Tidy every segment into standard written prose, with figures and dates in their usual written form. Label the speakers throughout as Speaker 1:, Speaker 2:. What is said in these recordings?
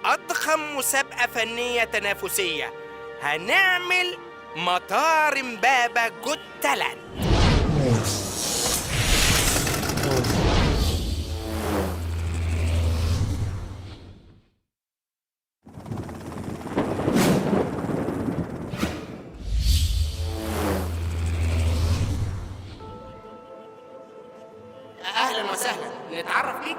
Speaker 1: أضخم مسابقة فنية تنافسية. هنعمل مطار إمبابة جوت تالنت. أهلا وسهلا، نتعرف بيك؟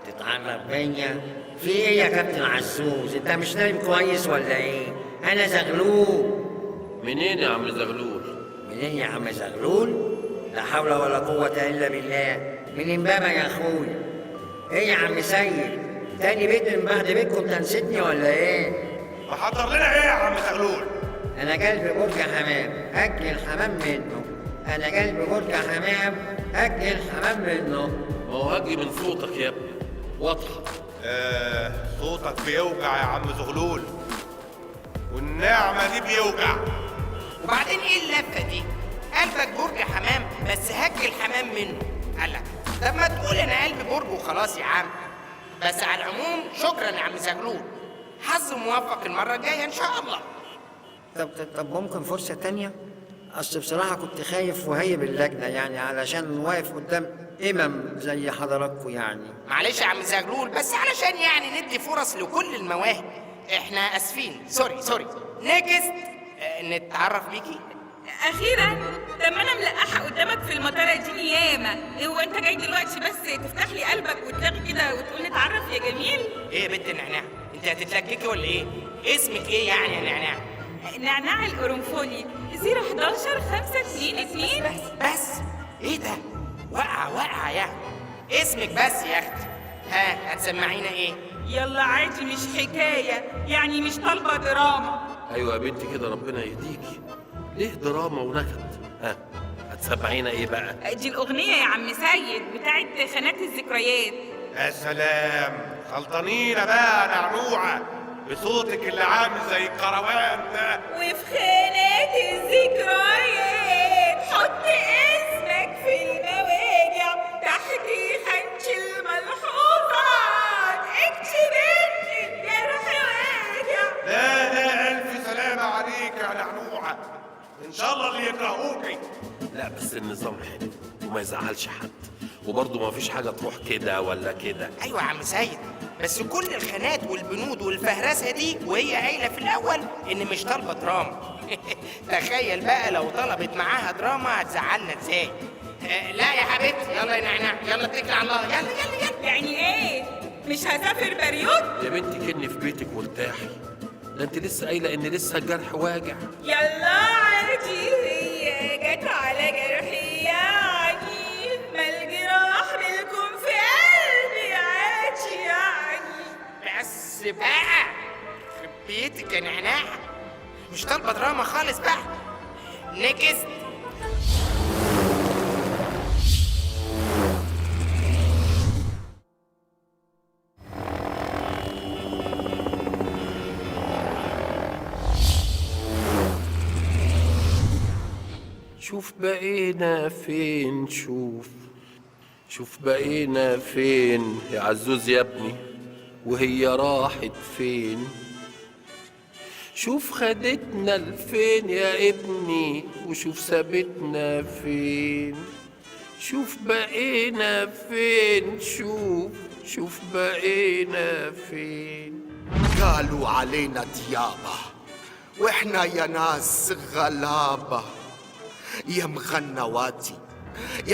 Speaker 2: تتعرف بيا؟ في ايه يا كابتن عزوز؟ انت مش نايم كويس ولا ايه؟ انا زغلول.
Speaker 3: منين يا عم زغلول؟
Speaker 2: منين يا عم زغلول؟ لا حول ولا قوة الا بالله. من امبابة يا اخويا. ايه يا عم سيد؟ تاني بيت من بعد بيتكم، انت نسيتني ولا ايه؟
Speaker 4: محضر لنا ايه يا عم زغلول؟
Speaker 2: انا قلبي برج حمام، اكل الحمام منه. انا قلبي برج حمام، اكل الحمام منه.
Speaker 3: ما هو هجي من صوتك يا ابني، واضحة.
Speaker 4: صوتك بيوجع يا عم زغلول، والنعمة دي بيوجع.
Speaker 1: وبعدين إيه اللفة دي؟ قلبك برج حمام بس هج الحمام منه. قالك طب ما تقول أنا قلبي برج وخلاص يا عم. بس على العموم شكرا يا عم زغلول، حظ موفق المرة الجاية إن شاء الله.
Speaker 2: طب ممكن فرصة تانية؟ أصل بصراحة كنت خايف وهيب اللجنة، يعني علشان واقف قدام زي حضراتكم يعني.
Speaker 1: معلش يا عم زغلول، بس علشان يعني ندي فرص لكل المواهب. احنا اسفين، سوري. نيكست. نتعرف بيكي.
Speaker 5: اخيرا. طب ما انا ملقحه قدامك في المطار دي ياما. هو انت جاي دلوقتي بس تفتح لي قلبك وتلاقي كده وتقول نتعرف يا جميل؟
Speaker 1: ايه يا بنت نعناع، انت هتتلككي ولا ايه؟ اسمك ايه يعني يا نعناع؟
Speaker 5: نعناع القرنفلي 011 522.
Speaker 1: بس ايه ده؟ واقعه يعني. اسمك بس يا اختي. ها هتسمعينا ايه؟
Speaker 5: يلا عادي، مش حكايه يعني، مش طالبه دراما.
Speaker 3: ايوه يا بنتي كده، ربنا يهديكي. ليه دراما ونكد؟ ها هتسمعينا ايه بقى؟
Speaker 5: دي الاغنيه يا عم سيد بتاعت خانات الذكريات.
Speaker 4: يا سلام، غلطانينة بقى نعنوعة بصوتك اللي عامل زي الكروان ده.
Speaker 5: وفي خانات الذكريات حط اسمك في المواجع، تحت خانش الملحوظات اكتب ان الجرح واجع.
Speaker 4: لا ألف سلامة عليك يا نعنوعة، إن شاء الله اللي يكرهوكي.
Speaker 3: لا بس النظام حلو وما يزعلش حد، وبرضه ما فيش حاجة تروح كده ولا كده.
Speaker 1: ايوه يا عم سيد، بس كل الخانات والبنود والفهرسه دي وهي قايله في الاول ان مش طالبه دراما. تخيل بقى لو طلبت معاها دراما هتزعلنا ازاي. لا يا حبيبتي، يلا يا نعناع، يلا اتكل على الله، يلا.
Speaker 5: يعني ايه؟ مش هسافر بريود؟
Speaker 3: يا بنتي كني في بيتك وارتاحي، ده انت لسه قايله ان لسه الجرح واجع.
Speaker 5: يلا عادي، هي جت على جرحي يعني، ما الجراح ملكم في قلبي عادي يعني.
Speaker 1: بس بقى يخرب بيتك يا نعناع، مش طالبه دراما خالص بقى. نيكست.
Speaker 3: شوف بقينا فين، شوف بقينا فين يا عزوز يا ابني، وهي راحت فين. شوف خدتنا لفين يا ابني، وشوف سابتنا فين. شوف بقينا فين، شوف بقينا فين.
Speaker 6: قالوا علينا ديابة واحنا يا ناس غلابة. يا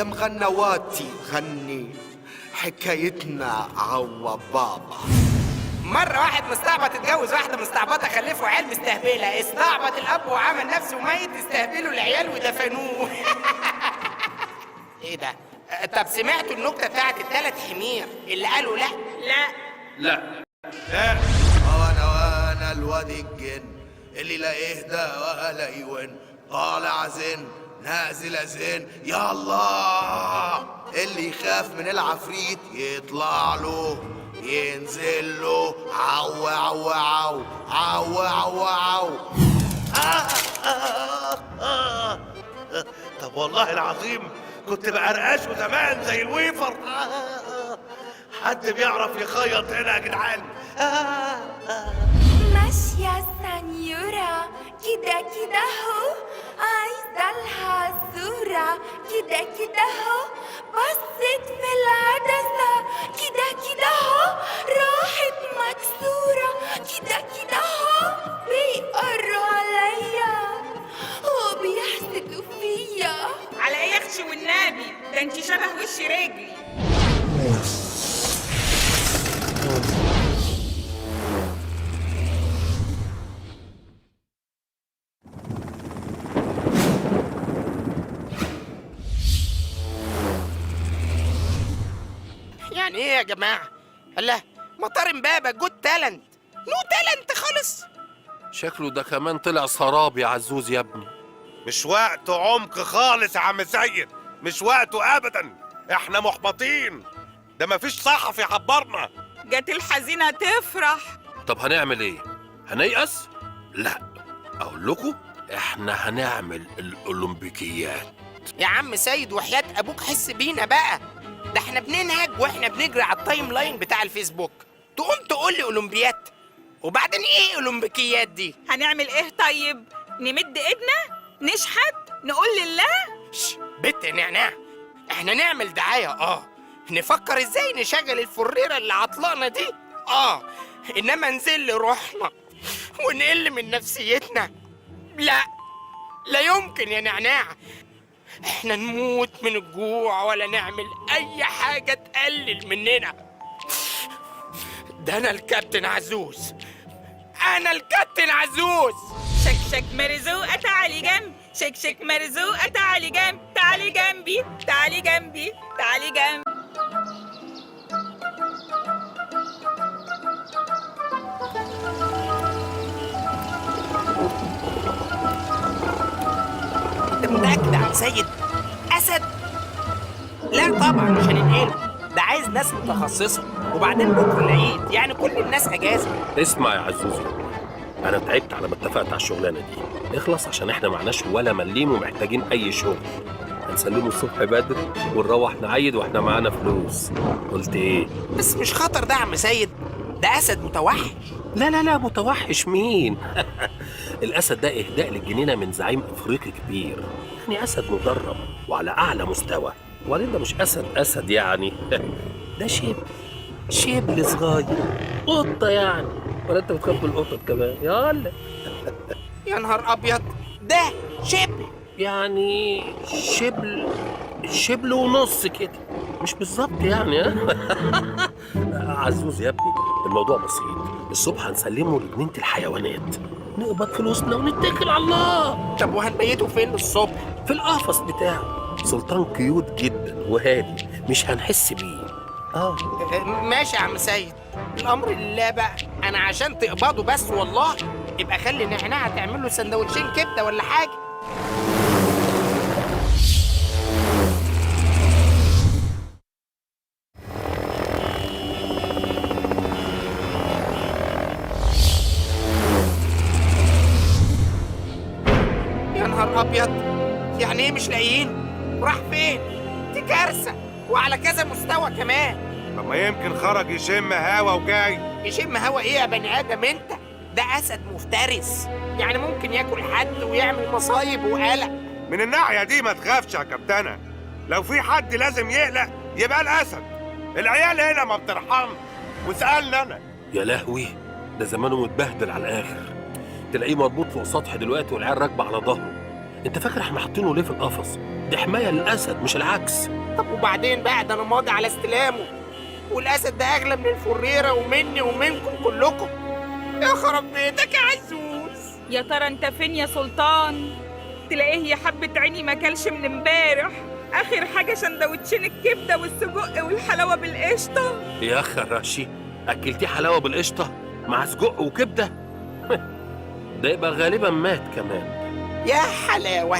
Speaker 6: مغنواتي غني حكايتنا عوا بابا.
Speaker 1: مرة واحد مستعبط اتجوز واحدة مستعبطة، خلفوا عيال مستهبلة. استعبط الأب وعمل نفسه ميت، استهبلوا العيال ودفنوه. ايه ده؟ طب سمعتوا النكتة بتاعت التلات حمير اللي قالوا لا؟
Speaker 3: لا
Speaker 6: وانا الواد الجن اللي لا يهدى ولا يون، طالع زين نازل زين، يا الله اللي يخاف من العفريت يطلع له ينزل له عو عو عو عو عو عو.
Speaker 4: طب والله العظيم كنت بقرقشه زمان زي الويفر. حد بيعرف يخيط هنا يا جدعان؟
Speaker 7: كده كده هو عايزة لها صورة كده كده هو بصت في العدسة كده كده هو راحت مكسورة كده كده هو بيقروا عليا وبيحسدوا فيا.
Speaker 5: على ايه يا اختي والنبي؟ ده انت شبه وش رجلي.
Speaker 1: يعني ايه يا جماعه؟ الله، مطار امبابه جود تالنت، نو تالنت خالص.
Speaker 3: شكله ده كمان طلع سراب يا عزوز يا ابني.
Speaker 4: مش وقت عمق خالص يا عم سيد، مش وقته ابدا، احنا محبطين، ده مفيش صحفي يعبرنا.
Speaker 5: جت الحزينة تفرح.
Speaker 3: طب هنعمل ايه؟ هنيأس؟ لا، اقول لكم احنا هنعمل الاولمبيكيات.
Speaker 1: يا عم سيد وحياة ابوك حس بينا بقى، ده احنا بننهج واحنا بنجري على التايم لاين بتاع الفيسبوك، تقوم تقول لي اولمبيات؟ وبعدين ايه اولمبيكيات دي؟
Speaker 5: هنعمل ايه طيب؟ نمد ايدنا؟ نشحت؟ نقول لله؟
Speaker 1: بت نعناع، احنا نعمل دعاية نفكر ازاي نشغل الفريرة اللي عطلانة دي انما نزل روحنا ونقل من نفسيتنا، لا لا يمكن يا نعناع. احنا نموت من الجوع ولا نعمل اي حاجة تقلل مننا. ده انا الكابتن عزوز، انا الكابتن عزوز.
Speaker 5: شك شك مرزوقة تعالي جنبي، شك شك مرزوقة تعالي جنبي، تعالي جنبي تعالي جنبي تعالي جنبي.
Speaker 1: انت متأكد يا عم سيد؟ اسد؟ لا طبعا مش هننقله، ده عايز ناس متخصصة، وبعدين بكره العيد يعني كل الناس اجازة.
Speaker 3: اسمع يا عزوزي، انا تعبت على ما اتفقت على الشغلانه دي، اخلص عشان احنا معناش ولا مليم ومحتاجين اي شغل. هنسلمه الصبح بدري ونروح نعيد واحنا معانا فلوس. قلت ايه؟
Speaker 1: بس مش خطر ده يا عم سيد، ده اسد متوحش.
Speaker 3: لا لا لا، متوحش مين؟ الاسد ده اهداء للجنينه من زعيم افريقي كبير، يعني اسد مدرب وعلى اعلى مستوى. وبعدين ده مش اسد يعني ده شبل صغير، قطه يعني. ولا انت بتخاف من القطط كمان؟ يلا
Speaker 1: يا نهار ابيض، ده شبل
Speaker 3: يعني شبل ونص كده، مش بالظبط يعني. عزوز يا ابني، الموضوع بسيط، الصبح هنسلمه لجنينة الحيوانات، نقبض فلوسنا ونتكل على الله.
Speaker 1: طب وهنبيته فين الصبح؟
Speaker 3: في القفص بتاعه، سلطان كيوت جدا وهادي، مش هنحس بيه.
Speaker 1: ماشي يا عم سيد، الامر لله بقى. انا عشان تقبضه بس والله يبقى خلي نعناع تعمل له سندوتشين كبده ولا حاجه. يا نهار ابيض، يعني ايه مش لاقيين؟ راح فين؟ دي كارثه، وعلى كذا مستوى كمان.
Speaker 4: طب ما يمكن خرج يشم هوا وجاي.
Speaker 1: يشم هوا ايه يا بني ادم انت؟ ده اسد مفترس، يعني ممكن ياكل حد ويعمل مصايب وقلق.
Speaker 4: من الناحية دي ما تخافش يا كابتنة، لو في حد لازم يقلق يبقى الأسد. العيال هنا ما بترحمش، واسألني أنا.
Speaker 3: يا لهوي، ده زمانه متبهدل على الآخر، تلاقيه مربوط فوق سطح دلوقتي والعيال راكبة على ظهره. انت فاكر احنا حاطينه ليه في القفص؟ دي حماية للأسد مش العكس.
Speaker 1: طب وبعدين بقى، ده انا ماضي على استلامه، والاسد ده اغلى من الفريرة ومني ومنكم كلكم. يا خرب بيتك يا عزوز.
Speaker 5: يا ترى انت فين يا سلطان؟ تلاقيه يا حبة عيني ما كلش من امبارح، اخر حاجة سندوتشين الكبدة والسجق والحلاوة بالقشطة.
Speaker 3: يا خراشي، اكلتيه حلاوة بالقشطة مع سجق وكبدة؟ ده يبقى غالبا مات كمان.
Speaker 1: يا حلاوة،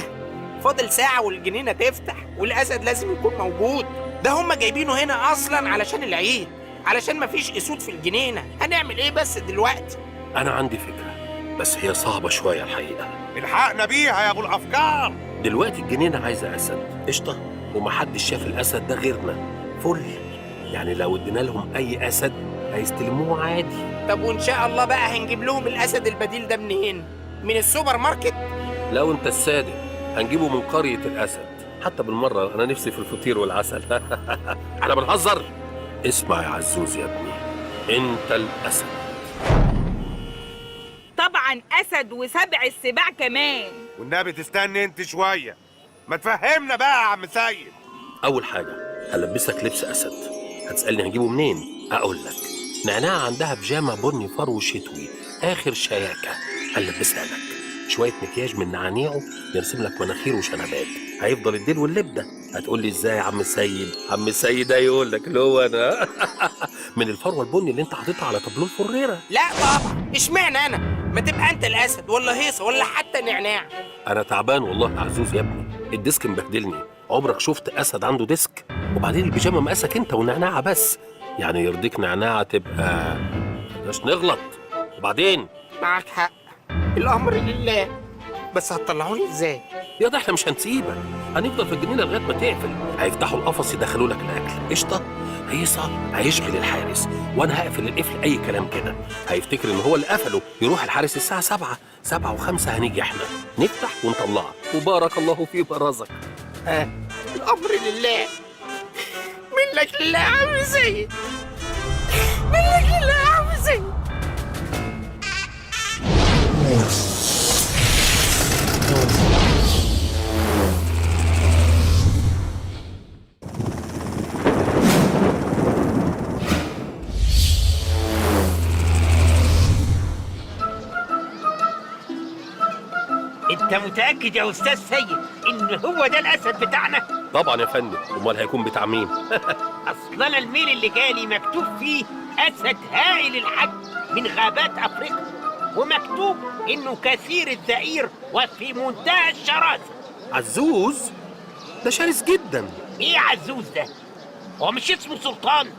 Speaker 1: فاضل ساعة والجنينة تفتح والأسد لازم يكون موجود. ده هم جايبينه هنا أصلا علشان العيد، علشان مفيش أسود في الجنينة. هنعمل إيه بس دلوقتي؟
Speaker 3: أنا عندي فكرة، بس هي صعبة شوية الحقيقة.
Speaker 4: الحقنا بيها يا أبو الأفكار.
Speaker 3: دلوقتي الجنينة عايزة أسد قشطة، ومحدش شاف الأسد ده غيرنا. فل، يعني لو ادينا لهم أي أسد هيستلموه عادي.
Speaker 1: طب وإن شاء الله بقى هنجيب لهم الأسد البديل ده منين؟ من السوبر ماركت؟
Speaker 3: لو انت الصادق هنجيبه من قرية الأسد. حتى بالمرة أنا نفسي في الفطير والعسل. احنا بنهزر. اسمع يا عزوز يا ابني، انت الأسد.
Speaker 5: طبعا اسد وسبع السباع كمان.
Speaker 4: والنبي تستني انت شويه، ما تفهمنا بقى يا عم سيد.
Speaker 3: أول حاجة هلبسك لبس أسد. هتسألني هنجيبه منين؟ أقول لك نعناع عندها بيجامة بني فرو شتوي آخر شياكة، هنلبسها لك. شوية مكياج من نعانيعه يرسم لك مناخير وشنبات، هيفضل الديل واللب ده. هتقول لي ازاي يا عم السيد؟ عم السيد هيقول لك اللي هو انا. من الفروه البني اللي انت حاططها على طابلوه الفريره.
Speaker 1: لا طبعا، اشمعنى انا؟ ما تبقى انت الاسد ولا هيصه ولا حتى نعناع.
Speaker 3: انا تعبان والله يا عزوز يا ابني، الديسك مبهدلني. عمرك شفت اسد عنده ديسك؟ وبعدين البيجامه مقاسك انت والنعناعه بس، يعني يرضيك نعناعه تبقى مش نغلط. وبعدين
Speaker 1: معك حق، الامر لله، بس هتطلعوني ازاي؟
Speaker 3: يا ده احنا مش هنسيبك، هنفضل في الجنينه لغايه ما تقفل. هيفتحوا القفص يدخلوا لك الاكل قشطه. هيصه هيشغل الحارس وانا هقفل القفل اي كلام كده. هيفتكر ان هو اللي قفله، يروح الحارس الساعه 7 7:05 هنيجي احنا نفتح ونطلعه. وبارك الله في برزك.
Speaker 1: الامر لله، منك لله يا عم سيد، منك لله يا عم سيد.
Speaker 8: انت متأكد يا استاذ سيد ان هو ده الاسد بتاعنا؟
Speaker 3: طبعا يا فندم، امال هيكون بتاع مين؟
Speaker 8: اصل انا الميل اللي جالي مكتوب فيه اسد هائل الحجم من غابات افريقيا، ومكتوب انه كثير الزئير وفي منتهى الشراسة.
Speaker 3: عزوز ده شرس جدا.
Speaker 8: ايه عزوز ده؟ هو مش اسمه سلطان؟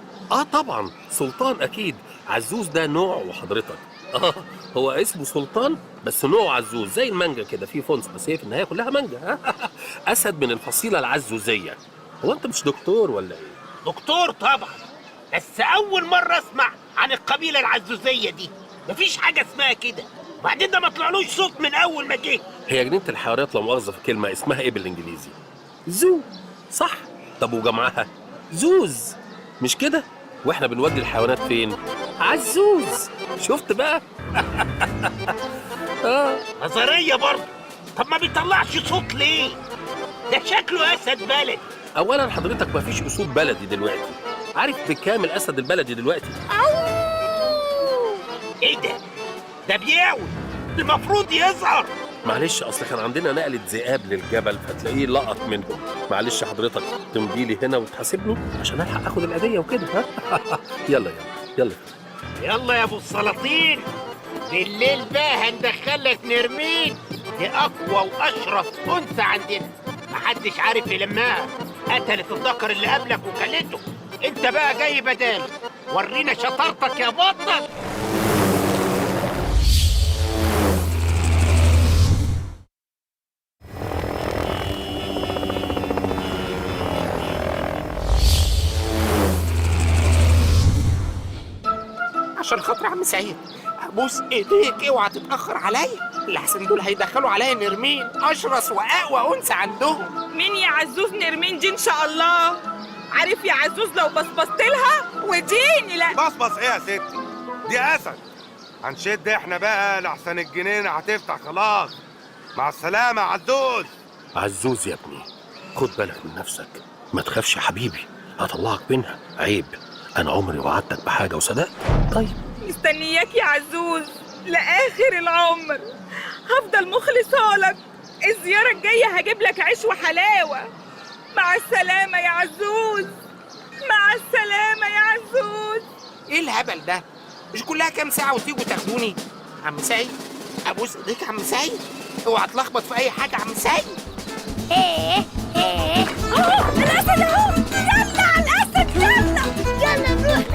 Speaker 3: طبعا سلطان اكيد. عزوز ده نوع وحضرتك. هو اسمه سلطان بس نوع عزوز، زي المانجا كده، فيه فونس بس هي في النهايه كلها مانجا. اسد من الفصيله العزوزيه. هو انت مش دكتور ولا ايه؟
Speaker 8: دكتور طبعا، بس اول مرة اسمع عن القبيلة العزوزية دي. مفيش حاجة اسمها كده، وبعدين ده ما طلعلوش صوت من اول ما جه.
Speaker 3: هي جنينه الحيوانات لا مؤاخذه في كلمه اسمها ايه بالانجليزي؟ زو، صح؟ طب وجمعها زوز، مش كده؟ واحنا بنودي الحيوانات فين؟ عزوز. شفت بقى؟
Speaker 8: نظرية برضه. طب ما بيطلعش صوت ليه؟ ده شكله اسد بلد.
Speaker 3: اولا حضرتك مفيش اسود بلدي دلوقتي. عارف بكام الاسد البلدي دلوقتي؟
Speaker 8: ايه ده؟ ده بيعوي، المفروض يظهر.
Speaker 3: معلش اصل كان عندنا نقلة ذئاب للجبل فتلاقيه لقط منهم. معلش حضرتك تمضي لي هنا وتحاسبني عشان الحق اخد العيديه وكده. يلا يلا يلا
Speaker 8: يلا يا ابو السلاطين، بالليل بقى هندخلك نرمين. دي اقوى واشرف انثى عندنا، محدش عارف يلمها. قتلت الذكر اللي قبلك وكلته، انت بقى جاي بدال. ورينا شطارتك يا بطل.
Speaker 1: عشان خاطر عم سعيد ابوس ايديك اوعى تتاخر عليا، الاحسن دول هيدخلوا عليا نرمين اشرس واقوى انثى عندهم.
Speaker 5: مين يا عزوز نرمين دي ان شاء الله؟ عارف يا عزوز لو بصبصت لها وديني. لا
Speaker 4: بصبص ايه يا ستي؟ دي اسد. هنشد احنا بقى لحسن الجنينه هتفتح خلاص. مع السلامه يا عزوز.
Speaker 3: عزوز يا ابني، خد بالك من نفسك، ما تخافش يا حبيبي، هطلعك منها. عيب، انا عمري وعدتك بحاجه وصدقت. طيب
Speaker 5: مستنياك يا عزوز لاخر العمر، هفضل مخلصه لك. الزياره الجايه هجيب لك عيش وحلاوه. مع السلامه يا عزوز، مع السلامه يا عزوز.
Speaker 1: ايه الهبل ده؟ مش كلها كام ساعه وتيجوا تاخدوني؟ عم سعيد ابوس ايديك يا عم سعيد، اوعى تلخبط في اي حاجه يا عم سعيد.
Speaker 7: الاسد اهو، يلا على الاسد، يلا يلا نروح.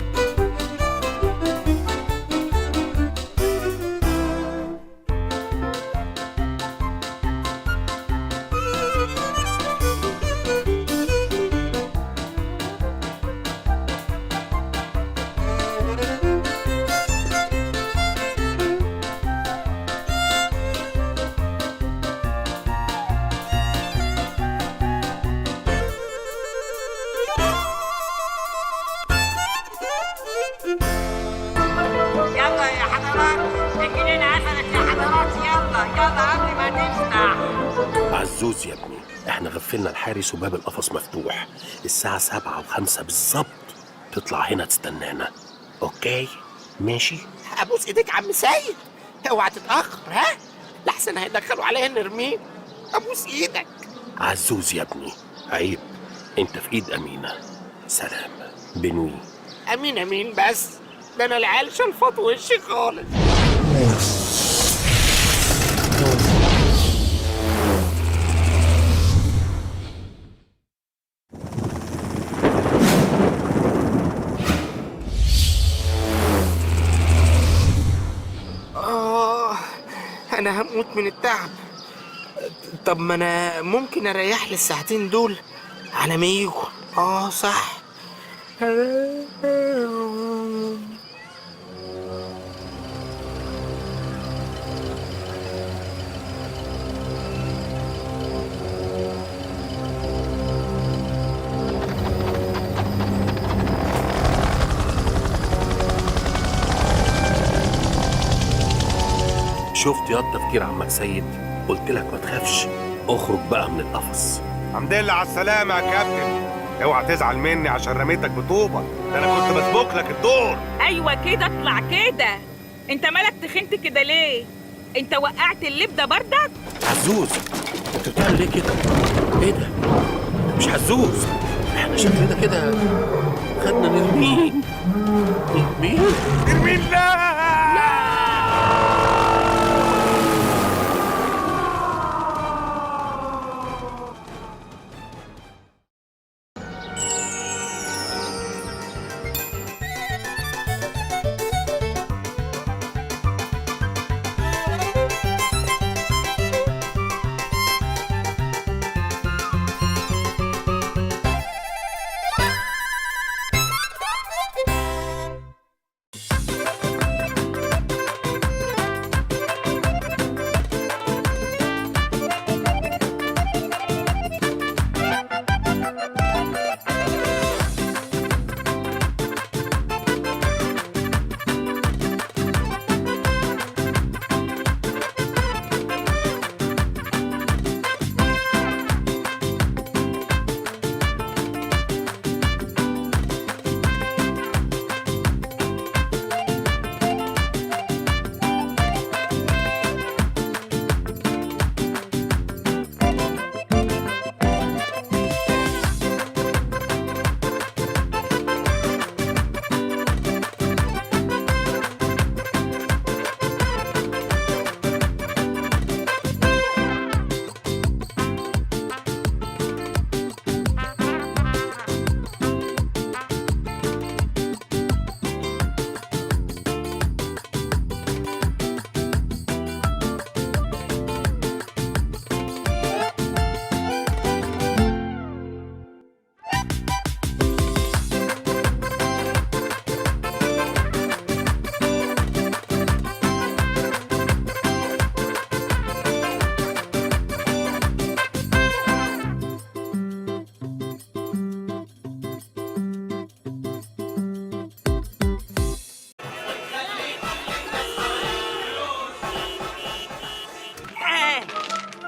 Speaker 2: الجنينة قفلت يا حضرات، يلا يلا قبل ما تفتح.
Speaker 3: عزوز يا ابني، احنا غفلنا الحارس وباب القفص مفتوح. الساعة 7:05 بالظبط تطلع هنا تستنانا. اوكي ماشي؟
Speaker 1: ابوس ايديك عم سيد، اوعى تتاخر ها، لحسن هيدخلوا عليها نرمين. ابوس ايدك.
Speaker 3: عزوز يا ابني عيب، انت في ايد امينة. سلام بنوي.
Speaker 1: امين امين، بس ده انا العيال شلفط وشي خالص. انا هموت من التعب. طب ما انا ممكن اريح لي الساعتين دول على ما يجوا. صح.
Speaker 3: شفت يا تفكير عمك سيد؟ قلت لك ما تخافش، اخرج بقى من القفص.
Speaker 4: الحمد لله على السلامة يا كابتن. اوعى تزعل مني عشان رميتك بطوبة، ده انا كنت بسبق لك الدور.
Speaker 5: ايوه كده، اطلع كده. انت مالك تخنت كده ليه؟ انت وقعت اللب ده بردك؟
Speaker 3: عزوز انت بتعمل ايه كده؟ ايه ده؟ مش عزوز، احنا شكلنا كده خدنا نرمين.
Speaker 4: نرمين لا.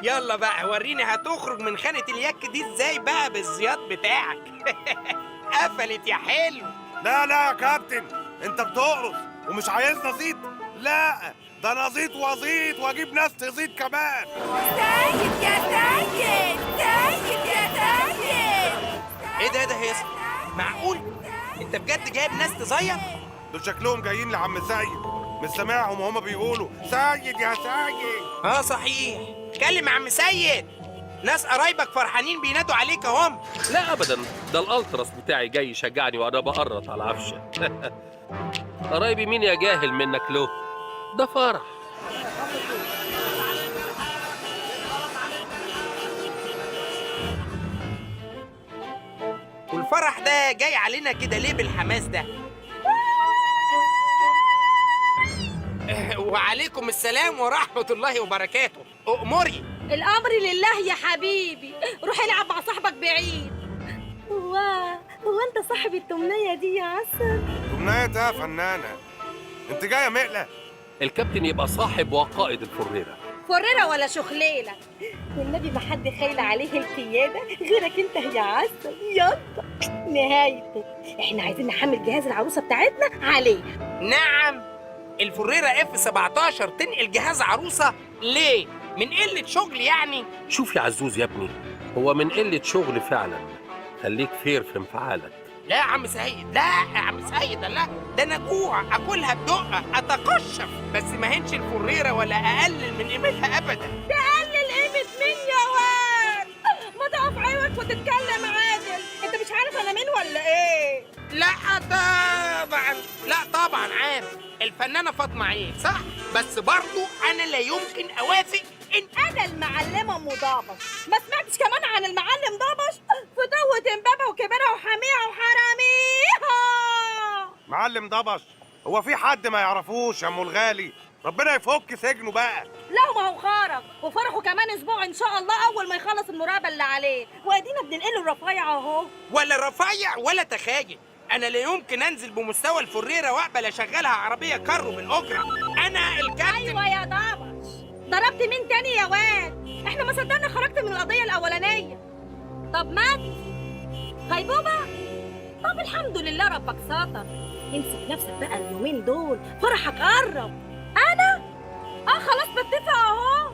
Speaker 1: يلا بقى وريني هتخرج من خانة اليك دي ازاي بقى بالزياط بتاعك. قفلت يا حلو.
Speaker 4: لا لا يا كابتن، انت بتقرص ومش عايزنا زيت. لا ده انا زيت وزيت واجيب ناس تزيد كمان.
Speaker 7: سيد يا سيد، سيد يا سيد.
Speaker 1: ايه ده هيصة؟ معقول؟ انت بجد جايب ناس تزيط؟
Speaker 4: دول شكلهم جايين لعم سيد، مش سامعهم وهما بيقولوا سيد يا سيد.
Speaker 1: صحيح. كلم عم سيد، ناس قرايبك فرحانين بينادوا عليك اهم.
Speaker 3: لا ابدا، ده الالتراس بتاعي جاي يشجعني وانا بقرط على عفشه. قرايبي مين يا جاهل منك له؟ ده فرح.
Speaker 1: والفرح ده جاي علينا كده ليه بالحماس ده؟ وعليكم السلام ورحمة الله وبركاته. أؤمري.
Speaker 7: الأمر لله يا حبيبي، روح العب مع صاحبك بعيد. هو أنت صاحب التمنية دي يا عسل؟
Speaker 4: تمنية يا فنانة، انت جاية مقلة؟
Speaker 3: الكابتن يبقى صاحب وقائد الفريرة.
Speaker 7: فريرة ولا شخليلة؟ والنبي ما حد خايل عليه القيادة غيرك انت يا عسل. يلا نهايتك، احنا عايزين نحمل جهاز العروسة بتاعتنا عليها.
Speaker 1: نعم، الفريرة F17 تنقل جهاز عروسة ليه؟ من قلة شغل يعني؟
Speaker 3: شوف يا عزوز يا ابني، هو من قلة شغل فعلا. خليك فير في انفعالك.
Speaker 1: لا يا عم سيد، لا يا عم سيد، لا، ده انا جوع اكلها بدقة اتقشف، بس ما هنش الفريرة ولا اقلل من قيمتها ابدا.
Speaker 7: تقلل قيمة مين يا واد؟ ما تقف عيوك وتتكلم عادل، انت مش عارف انا مين ولا ايه؟
Speaker 1: لا طبعا، لا طبعا عارف الفنانة فاطمة عيد، صح؟ بس برضو انا لا يمكن اوافق ان
Speaker 7: انا المعلمة مضابش. ما سمعتش كمان عن المعلم ضبش؟ فتوة امبابة وكبيرة وحميها وحراميها.
Speaker 4: معلم ضبش، هو في حد ما يعرفوش يا ام الغالي؟ ربنا يفك سجنه بقى.
Speaker 7: لا ما هو خرج وفرحه كمان اسبوع ان شاء الله اول ما يخلص المراقبة اللي عليه، وادينا بننقله الرفايع اهو.
Speaker 1: ولا رفيع ولا تخايل. انا لا يمكن انزل بمستوى الفريرة واقبل اشغلها عربية كارو بالاجرة. انا الكابتن.
Speaker 7: ايوه يا ضبش، ضربت مين تاني يا واد؟ احنا ما صدقنا خرجت من القضية الاولانية. طب مات غيبوبة؟ طب الحمد لله ربك ساتر. امسك نفسك بقى اليومين دول، فرحك قرب. انا خلاص بتفق اهو.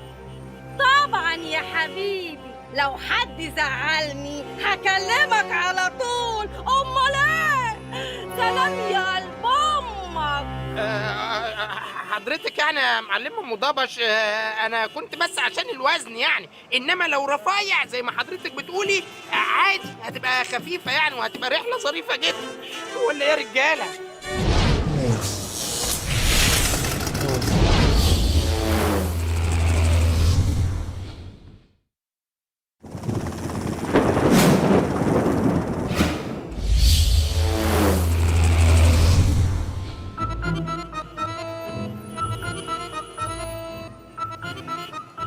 Speaker 7: طبعا يا حبيبي، لو حد زعلني هكلمك على طول. امال ايه؟ سلام يا قلب امك.
Speaker 1: حضرتك يعني يا معلمة مضابش، انا كنت بس عشان الوزن يعني، انما لو رفيع زي ما حضرتك بتقولي عادي، هتبقى خفيفة يعني، وهتبقى رحلة ظريفة جدا. ولا يا رجالة؟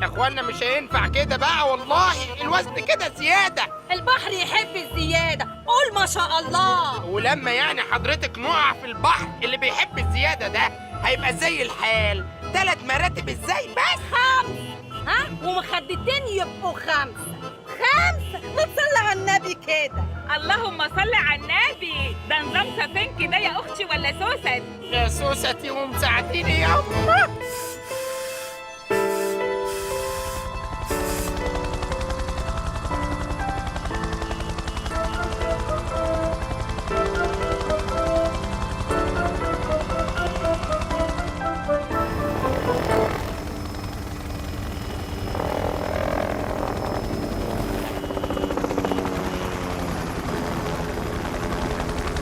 Speaker 1: يا اخوانا مش هينفع كده بقى والله، الوزن كده زيادة.
Speaker 7: البحر يحب الزيادة، قول ما شاء الله.
Speaker 1: ولما يعني حضرتك نقع في البحر اللي بيحب الزيادة ده هيبقى زي الحال 3 مراتب ازاي بس؟
Speaker 7: 5 ومخدتين يبقوا 5. ما تصلي على النبي كده.
Speaker 5: اللهم صل على النبي. ده نظام سفنكي ده يا اختي ولا سوسن؟
Speaker 1: يا سوستي ومساعديني يا أمه.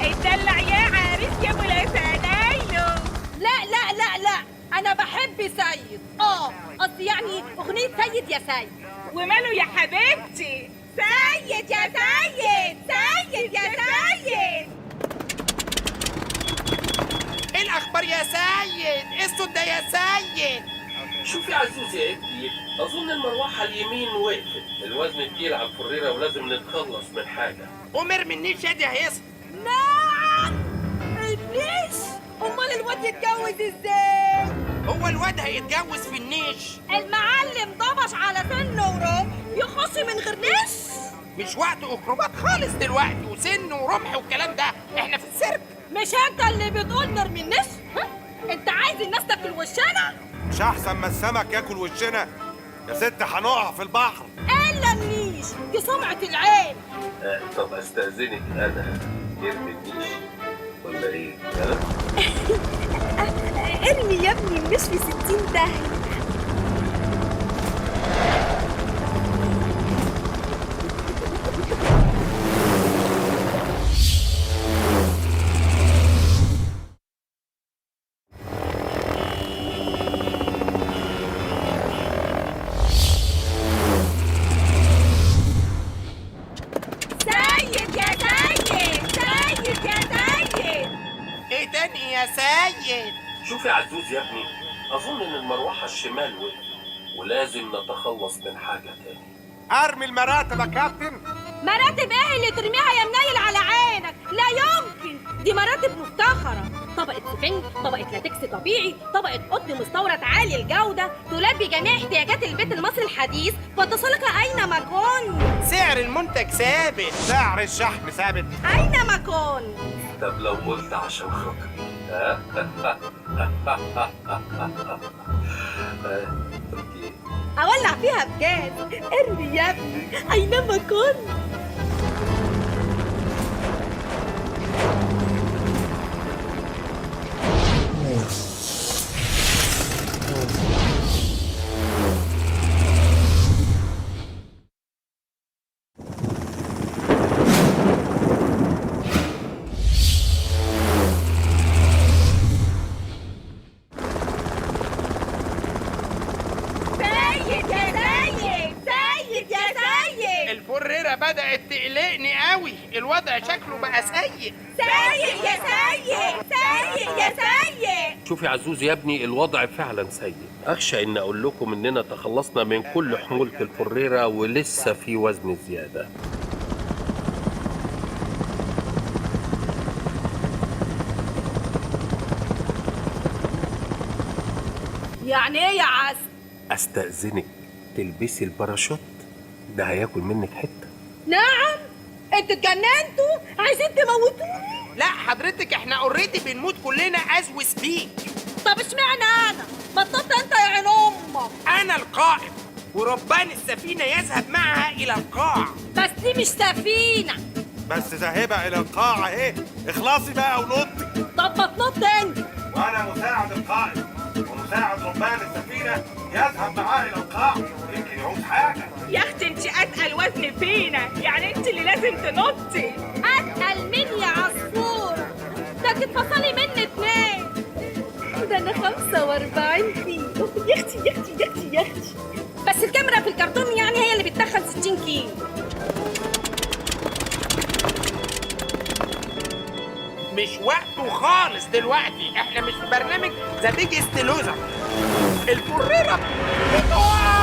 Speaker 5: اتدلع يا عريس يا ابو لسانايلو.
Speaker 7: لا انا بحب سيد. قصدي يعني اغنية سيد يا سيد.
Speaker 5: وماله يا حبيبتي؟
Speaker 7: سيد يا سيد، سيد يا سيد.
Speaker 1: ايه الاخبار يا سيد؟ ايه الصوت ده يا سيد؟
Speaker 3: شوف يا عزوز يا ابني، اظن المروحة اليمين وقفت. الوزن تقيل على الفريرة ولازم نتخلص من حاجة.
Speaker 1: قوم ارمي النيل شادي هيصحى.
Speaker 7: لا النيش؟ امال الواد يتجوز ازاي؟
Speaker 1: هو الواد هيتجوز في النيش؟
Speaker 7: المعلم ضبش على سن ورمح يخص من غير نيش؟
Speaker 1: مش وقت اكروبات خالص دلوقتي، وسن ورمح والكلام ده، احنا في السيرك.
Speaker 7: مش انت اللي بتقول نرمي النيش؟ انت عايز الناس تاكل وشنا؟
Speaker 4: مش احسن ما السمك ياكل وشنا؟ يا ست هنقع في البحر.
Speaker 7: الا النيش دي سمعة العين.
Speaker 3: طب استأذنك انا نرمي النيش ولا ايه؟
Speaker 7: ارمي يا ابني النيش في 60 داهية.
Speaker 1: ايه تاني يا سيد؟
Speaker 3: شوف يا عزوز يا ابني، اظن ان المروحة الشمال وقفت ولازم نتخلص من حاجة تاني.
Speaker 4: ارمي المراتب يا كابتن.
Speaker 7: مراتب ايه اللي ترميها يا منيل على عينك؟ لا يمكن، دي مراتب مفتخرة، طبقة سفنج، طبقة لاتكس طبيعي، طبقة قطن مستورد عالي الجودة، تلبي جميع احتياجات البيت المصري الحديث وتصلك أينما كنت.
Speaker 1: سعر المنتج ثابت.
Speaker 4: سعر الشحن ثابت.
Speaker 7: أينما كنت.
Speaker 3: طب لو قلت عشان خاطري اوكي.
Speaker 7: أولع فيها بجد، ارمي يا ابني أينما كنت.
Speaker 1: الفريرة بدأت تقلقني قوي، الوضع شكله بقى سيء.
Speaker 7: سيء يا سيء، سيء يا سيء.
Speaker 3: شوف يا عزوز يا ابني، الوضع فعلا سيء. اخشى ان اقول لكم اننا تخلصنا من كل حمولة الفريرة ولسه في وزن زيادة.
Speaker 7: يعني ايه يا عسل؟
Speaker 3: استأذنك تلبسي الباراشوت، ده هياكل منك حتة.
Speaker 7: نعم؟ انتوا اتجننتوا؟ عايزين تموتوني؟
Speaker 1: لا حضرتك احنا اوريدي بنموت كلنا از وي سبيك.
Speaker 7: طب اشمعنى انا؟ ما تنط انت يا عين امك.
Speaker 1: انا القائد وربان السفينة يذهب معها الى القاع.
Speaker 7: بس دي مش سفينة.
Speaker 4: بس ذاهبة إلى القاع أهي، اخلصي بقى ونطي.
Speaker 7: طب ما تنط انت.
Speaker 4: وأنا مساعد القائد ومساعد ربان السفينة يذهب معاه إلى القاع، يمكن يعوز حاجة.
Speaker 5: يا اختي انت اتقل وزن فينا، يعني انت اللي لازم تنطي.
Speaker 7: اتقل مني يا عصفورة، ده تتفصلي مني 2. ده انا 45 كيلو. يا اختي يا اختي يا اختي يا اختي، بس الكاميرا في الكرتون يعني هي اللي بتدخل 60 كيلو.
Speaker 1: مش وقته خالص دلوقتي، احنا مش في برنامج ذا بيجست لوزر. الفريرة بتقع.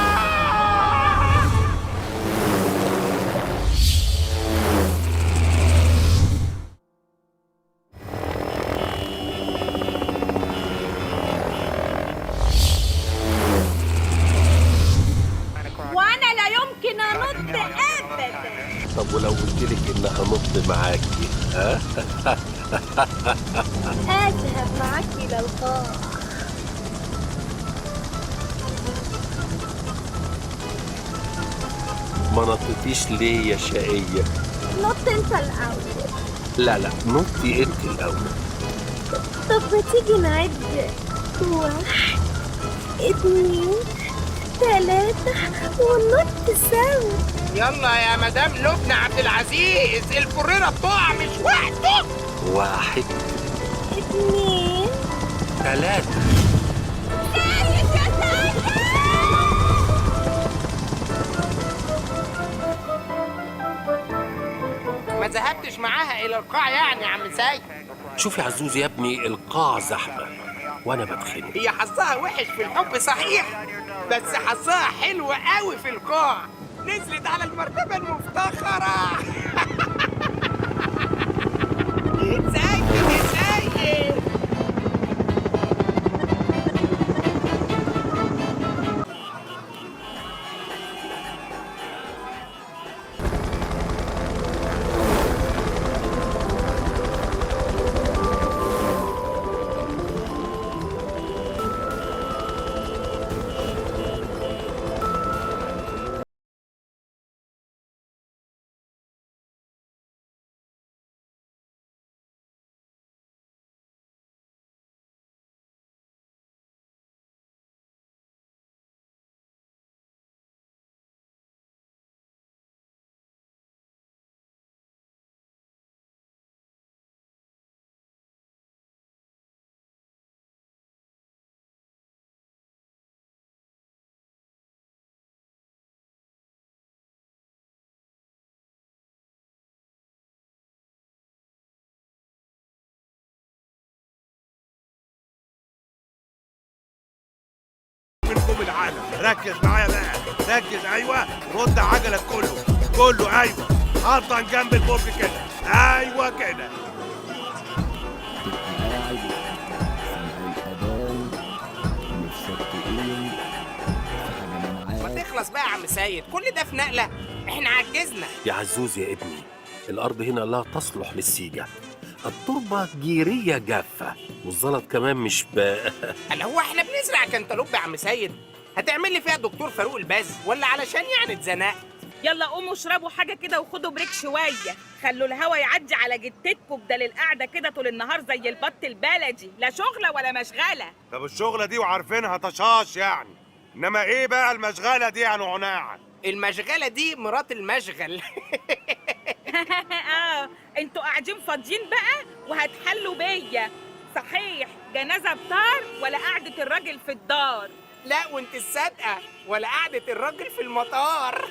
Speaker 7: وانا لا يمكن انط ابدا.
Speaker 3: طب ولو قلت لك ان هنط معاكي؟
Speaker 7: اذهب معك الى القاع.
Speaker 3: ما نطيتيش ليه يا شقية؟
Speaker 7: نط انت الاول.
Speaker 3: لا نطي انت الاول.
Speaker 7: طب ما تيجي نعد 1 2 3 وننط سوا.
Speaker 1: يلا يا مدام لبنى عبد العزيز، الفريرة بتقع مش وقته.
Speaker 3: 1
Speaker 7: 2
Speaker 3: 3.
Speaker 7: سيد يا سيد.
Speaker 1: ما ذهبتش معاها الى القاع يعني يا عم سيد؟
Speaker 3: شوف يا عزوز يا ابني، القاع زحمة وانا بتخنق.
Speaker 1: هي حظها وحش في الحب صحيح، بس حظها حلو قوي في القاع. نزلت على المرتبة المفتخرة. سيد يا سيد.
Speaker 4: منكم العالم، ركز معايا بقى، ركز. ايوه، رد عجلك كله ايوه. حاطن جنب البرج كده، ايوه كده.
Speaker 1: ما تخلص بقى يا عم سيد، كل ده في نقله؟ احنا عجزنا.
Speaker 3: يا عزوز يا ابني، الأرض هنا لا تصلح للسيجة. التربة جيرية جافة، والزلط كمان مش
Speaker 1: قال هو احنا بنزرع كنتالوب يا عم سيد؟ هتعمل لي فيها دكتور فاروق الباز ولا علشان يعني اتزنقت؟
Speaker 5: يلا قوموا اشربوا حاجة كده وخدوا بريك شوية، خلوا الهوا يعدي على جتتكم بدل القعدة كده طول النهار زي البط البلدي، لا شغلة ولا مشغلة.
Speaker 4: طب الشغلة دي وعارفينها طشاش يعني، انما ايه بقى المشغلة دي يا نعناع؟
Speaker 1: المشغله دي مرات المشغل.
Speaker 5: انتوا قاعدين فاضيين بقى وهتحلوا بيا. صحيح، جنازة بطار ولا قعدة الراجل في الدار؟
Speaker 1: لا وانت الصادقه، ولا قعده الراجل في المطار.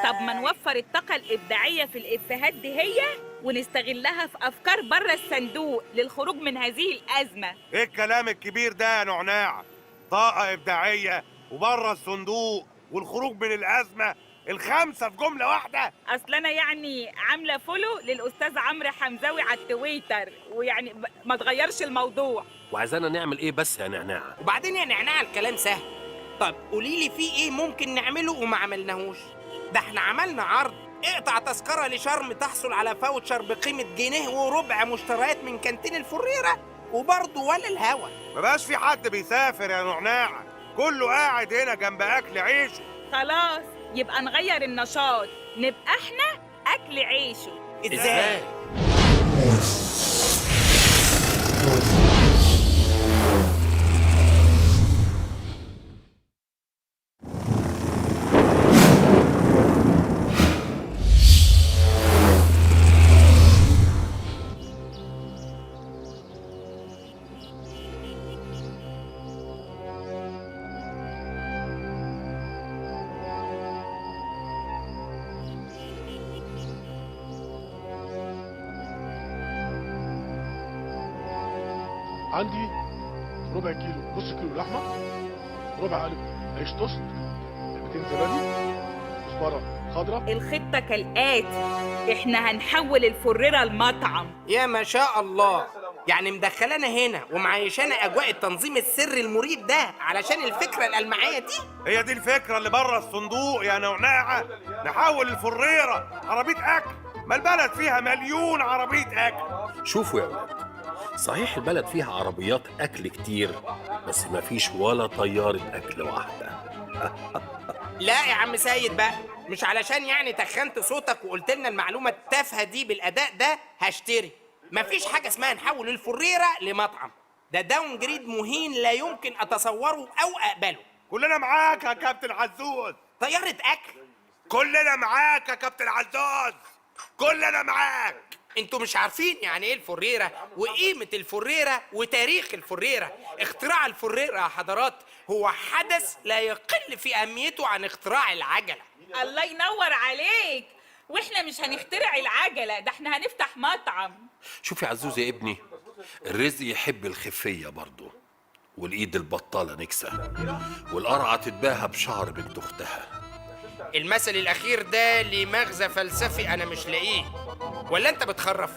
Speaker 5: طب ما نوفر الطاقة الإبداعية في الإفيهات دي هي ونستغلها في أفكار بره الصندوق للخروج من هذه الأزمة.
Speaker 4: ايه الكلام الكبير ده يا نعناع؟ طاقة إبداعية وبره الصندوق والخروج من الأزمة، الخمسة في جملة واحدة؟
Speaker 5: أصل أنا يعني عاملة فولو للأستاذ عمرو حمزاوي على التويتر، ويعني ما تغيرش الموضوع.
Speaker 3: وعايزانا نعمل ايه بس يا نعناع؟
Speaker 1: وبعدين يا نعناع الكلام سهل. طب قولي لي في ايه ممكن نعمله وما عملناهوش؟ ده احنا عملنا عرض اقطع تذكرة لشرم تحصل على فاوتشر بقيمة جنيه وربع مشتريات من كانتين الفريرة، وبرضه ولا الهوا.
Speaker 4: ما بقاش في حد بيسافر يا نعناع، كله قاعد هنا جنب أكل عيشه.
Speaker 5: خلاص يبقى نغير النشاط، نبقى احنا أكل عيشه.
Speaker 1: ازاي؟
Speaker 9: عندي ربع كيلو، نص كيلو لحمه، ربع قلب عيش توست، علبتين زبادي، كزبره خضراء.
Speaker 5: الخطة كالآتي، احنا هنحول الفريرة المطعم.
Speaker 1: يا ما شاء الله، يعني مدخلانا هنا ومعيشانا اجواء التنظيم السري المريب ده علشان الفكره الالمعيه دي.
Speaker 4: هي دي الفكرة اللي بره الصندوق يا نعناع، نحول الفريرة عربية أكل، ما البلد فيها مليون عربية أكل.
Speaker 3: شوفوا يا ولاد، صحيح البلد فيها عربيات أكل كتير، بس مفيش ولا طيارة أكل واحدة.
Speaker 1: لا يا عم سيد بقى، مش علشان يعني تخنت صوتك وقلت لنا المعلومه التافهه دي بالاداء ده هشتري. مفيش حاجه اسمها نحول الفريره لمطعم، ده داون جريد مهين لا يمكن اتصوره او اقبله.
Speaker 4: كلنا معاك يا كابتن عزوز.
Speaker 1: طياره اكل؟
Speaker 4: كلنا معاك يا كابتن عزوز، كلنا معاك.
Speaker 1: انتوا مش عارفين يعني ايه الفريره وقيمه الفريره وتاريخ الفريره. اختراع الفريره يا حضرات هو حدث لا يقل في اهميته عن اختراع العجله.
Speaker 5: الله ينور عليك، واحنا مش هنخترع العجلة، ده احنا هنفتح مطعم.
Speaker 3: شوف يا عزوز يا ابني، الرزق يحب الخفية برضه، والإيد البطالة نكسة، والقرعة تتباهى بشعر بنت أختها.
Speaker 1: المثل الاخير ده ليه مغزى فلسفي انا مش لاقيه، ولا انت بتخرف؟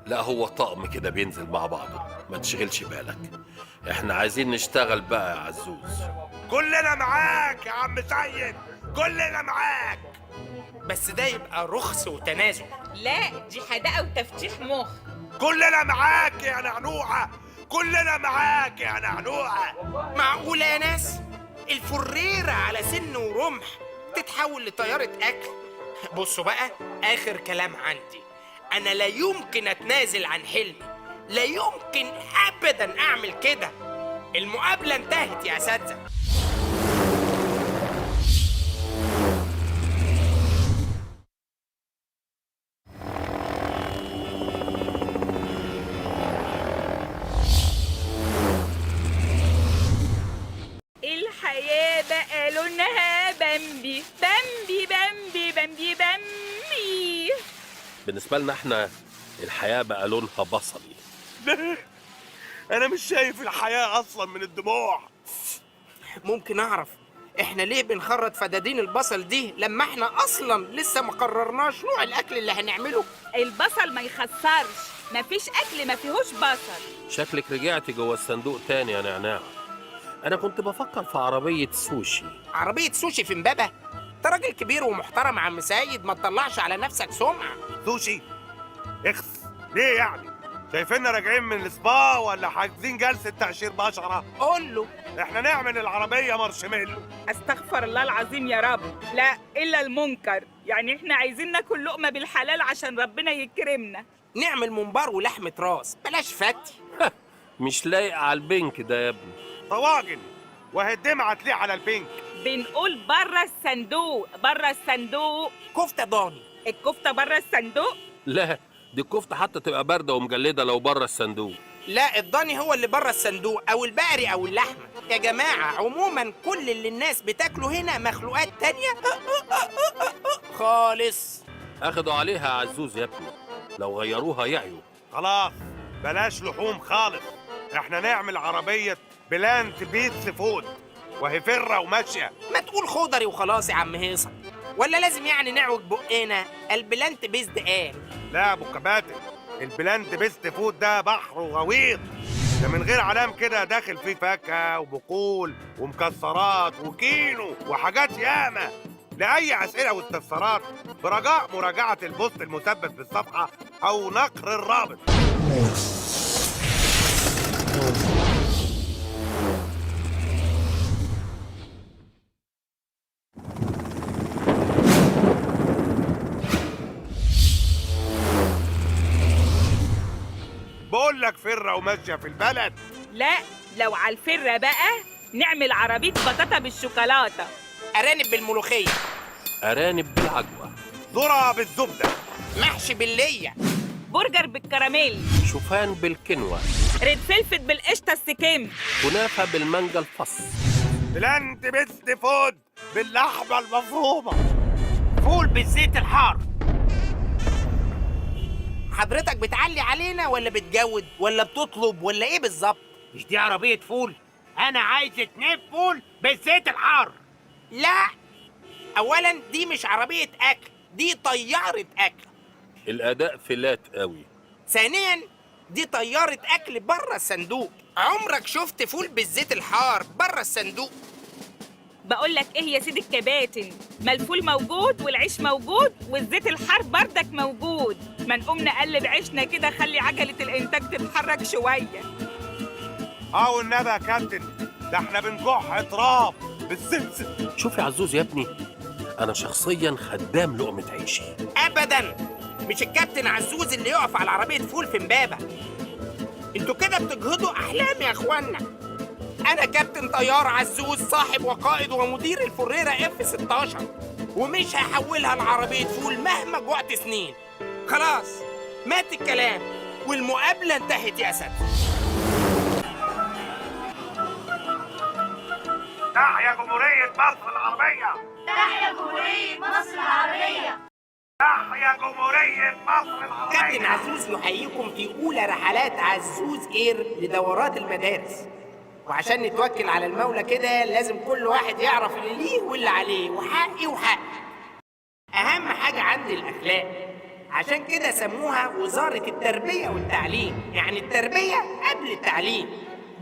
Speaker 3: لا هو طقم كده بينزل مع بعضه، ما تشغلش بالك. احنا عايزين نشتغل بقى يا عزوز.
Speaker 4: كلنا معاك يا عم سيد، كلنا معاك.
Speaker 1: بس ده يبقى رخص وتنازل.
Speaker 5: لا دي حدقة وتفتيح مخ.
Speaker 4: كلنا معاك يا نعنوعة، كلنا معاك يا نعنوعة.
Speaker 1: معقولة يا ناس؟ الفريرة على سن ورمح تتحول لطيارة أكل؟ بصوا بقى، آخر كلام عندي، أنا لا يمكن أتنازل عن حلمي، لا يمكن أبدا أعمل كده. المقابلة انتهت يا أساتذة.
Speaker 5: الحياة بقى لونها بامبي بامبي بامبي بامبي بامبي.
Speaker 3: بالنسبة لنا احنا الحياة بقى لونها بصلي.
Speaker 4: أنا مش شايف الحياة أصلا من الدموع.
Speaker 1: ممكن أعرف احنا ليه بنخرط فدادين البصل دي لما احنا اصلا لسه ما قررناش نوع الاكل اللي هنعمله؟
Speaker 5: البصل ما يخسرش، مفيش اكل ما فيهوش بصل.
Speaker 3: شكلك رجعتي جوه الصندوق تاني يا نعناع. انا كنت بفكر في عربية سوشي.
Speaker 1: عربية سوشي في امبابة؟ انت راجل كبير ومحترم يا عم سيد، ما تطلعش على نفسك سمعة.
Speaker 4: سوشي؟ اخس ليه يعني؟ شايفيننا راجعين من السبا ولا حاجزين جلسة تقشير بشرة؟
Speaker 1: قول له
Speaker 4: احنا نعمل العربية مارشميلو.
Speaker 5: استغفر الله العظيم يا رب، لا الا المنكر. يعني احنا عايزين ناكل لقمه بالحلال عشان ربنا يكرمنا.
Speaker 1: نعمل ممبار ولحمة راس، بلاش فتي.
Speaker 3: مش لايق على البنك ده يا ابني.
Speaker 4: طواجن وهالدمعة تليق على البنك.
Speaker 5: بنقول بره الصندوق، بره الصندوق.
Speaker 1: كفتة ضاني.
Speaker 5: الكفته بره الصندوق؟
Speaker 3: لا، دي الكفتة حتى تبقى باردة ومجلدة لو بره الصندوق.
Speaker 1: لا، الضاني هو اللي بره الصندوق، او البقري او اللحمة. يا جماعة عموما كل اللي الناس بتاكله هنا مخلوقات تانية خالص.
Speaker 3: اخدوا عليها يا عزوز يا ابني، لو غيروها يعيوا.
Speaker 4: خلاص بلاش لحوم خالص، احنا نعمل عربية بلانت بيتس فود وهي فرة وماشية.
Speaker 1: ما تقول خضري وخلاص يا عم هيصة، ولا لازم يعني نعوج بقنا؟ البلانت بيزد قال.
Speaker 4: لا يا ابو كباتن، البلانت بيست فود ده بحر وغويط، ده من غير علام كده داخل فيه فاكهة وبقول ومكسرات وكينو وحاجات ياما. لأي أسئلة واستفسارات برجاء مراجعة البوست المثبت في الصفحة أو نقر الرابط. بقول لك فرة وماشية في البلد.
Speaker 5: لا، لو على الفره بقى نعمل عربيه بطاطا بالشوكولاته.
Speaker 1: أرانب بالملوخية.
Speaker 3: أرانب بالعجوة.
Speaker 4: ذرة بالزبدة.
Speaker 1: محشي باللية.
Speaker 5: برجر بالكراميل.
Speaker 3: شوفان بالكنوة.
Speaker 5: ريد فلفت بالقشطه السكيم.
Speaker 3: كنافة بالمانجا الفص.
Speaker 4: بلانت بيست فود باللحمة المفرومة.
Speaker 8: فول بالزيت الحار.
Speaker 1: حضرتك بتعلي علينا ولا بتجود ولا بتطلب ولا ايه بالظبط؟
Speaker 8: مش دي عربية فول؟ أنا عايز 2 فول بالزيت الحار.
Speaker 1: لا، أولا دي مش عربية أكل، دي طيارة أكل.
Speaker 3: الأداء فلات قوي.
Speaker 1: ثانيا دي طيارة أكل بره الصندوق. عمرك شفت فول بالزيت الحار بره الصندوق؟
Speaker 5: بقول لك ايه يا سيدي الكباتن، ما الفول موجود والعيش موجود والزيت الحار بردك موجود. ما نقوم نقلب عيشنا كده، خلي عجلة الإنتاج تتحرك شوية.
Speaker 4: والنبي يا كابتن، ده احنا بنكح تراب بالسمسم.
Speaker 3: شوف يا عزوز يا ابني، أنا شخصيا خدام لقمة عيشي.
Speaker 1: أبدا، مش الكابتن عزوز اللي يقف على عربية فول في امبابة. انتوا كده بتجهضوا أحلام يا إخوانا. أنا كابتن طيار عزوز، صاحب وقائد ومدير الفريرة F-16، ومش هحولها لعربية فول مهما جوعت سنين. خلاص مات الكلام والمقابلة انتهت يا أسد.
Speaker 4: تحيا جمهورية مصر العربية.
Speaker 7: تحيا جمهورية مصر العربية.
Speaker 4: تحيا جمهورية مصر العربية.
Speaker 1: كابتن عزوز يحييكم في أولى رحلات عزوز إير لدورات المدارس. وعشان نتوكل على المولى كده لازم كل واحد يعرف اللي ليه واللي عليه، وحقي وحقي. أهم حاجة عندي الأخلاق، عشان كده سموها وزارة التربية والتعليم. يعني التربية قبل التعليم،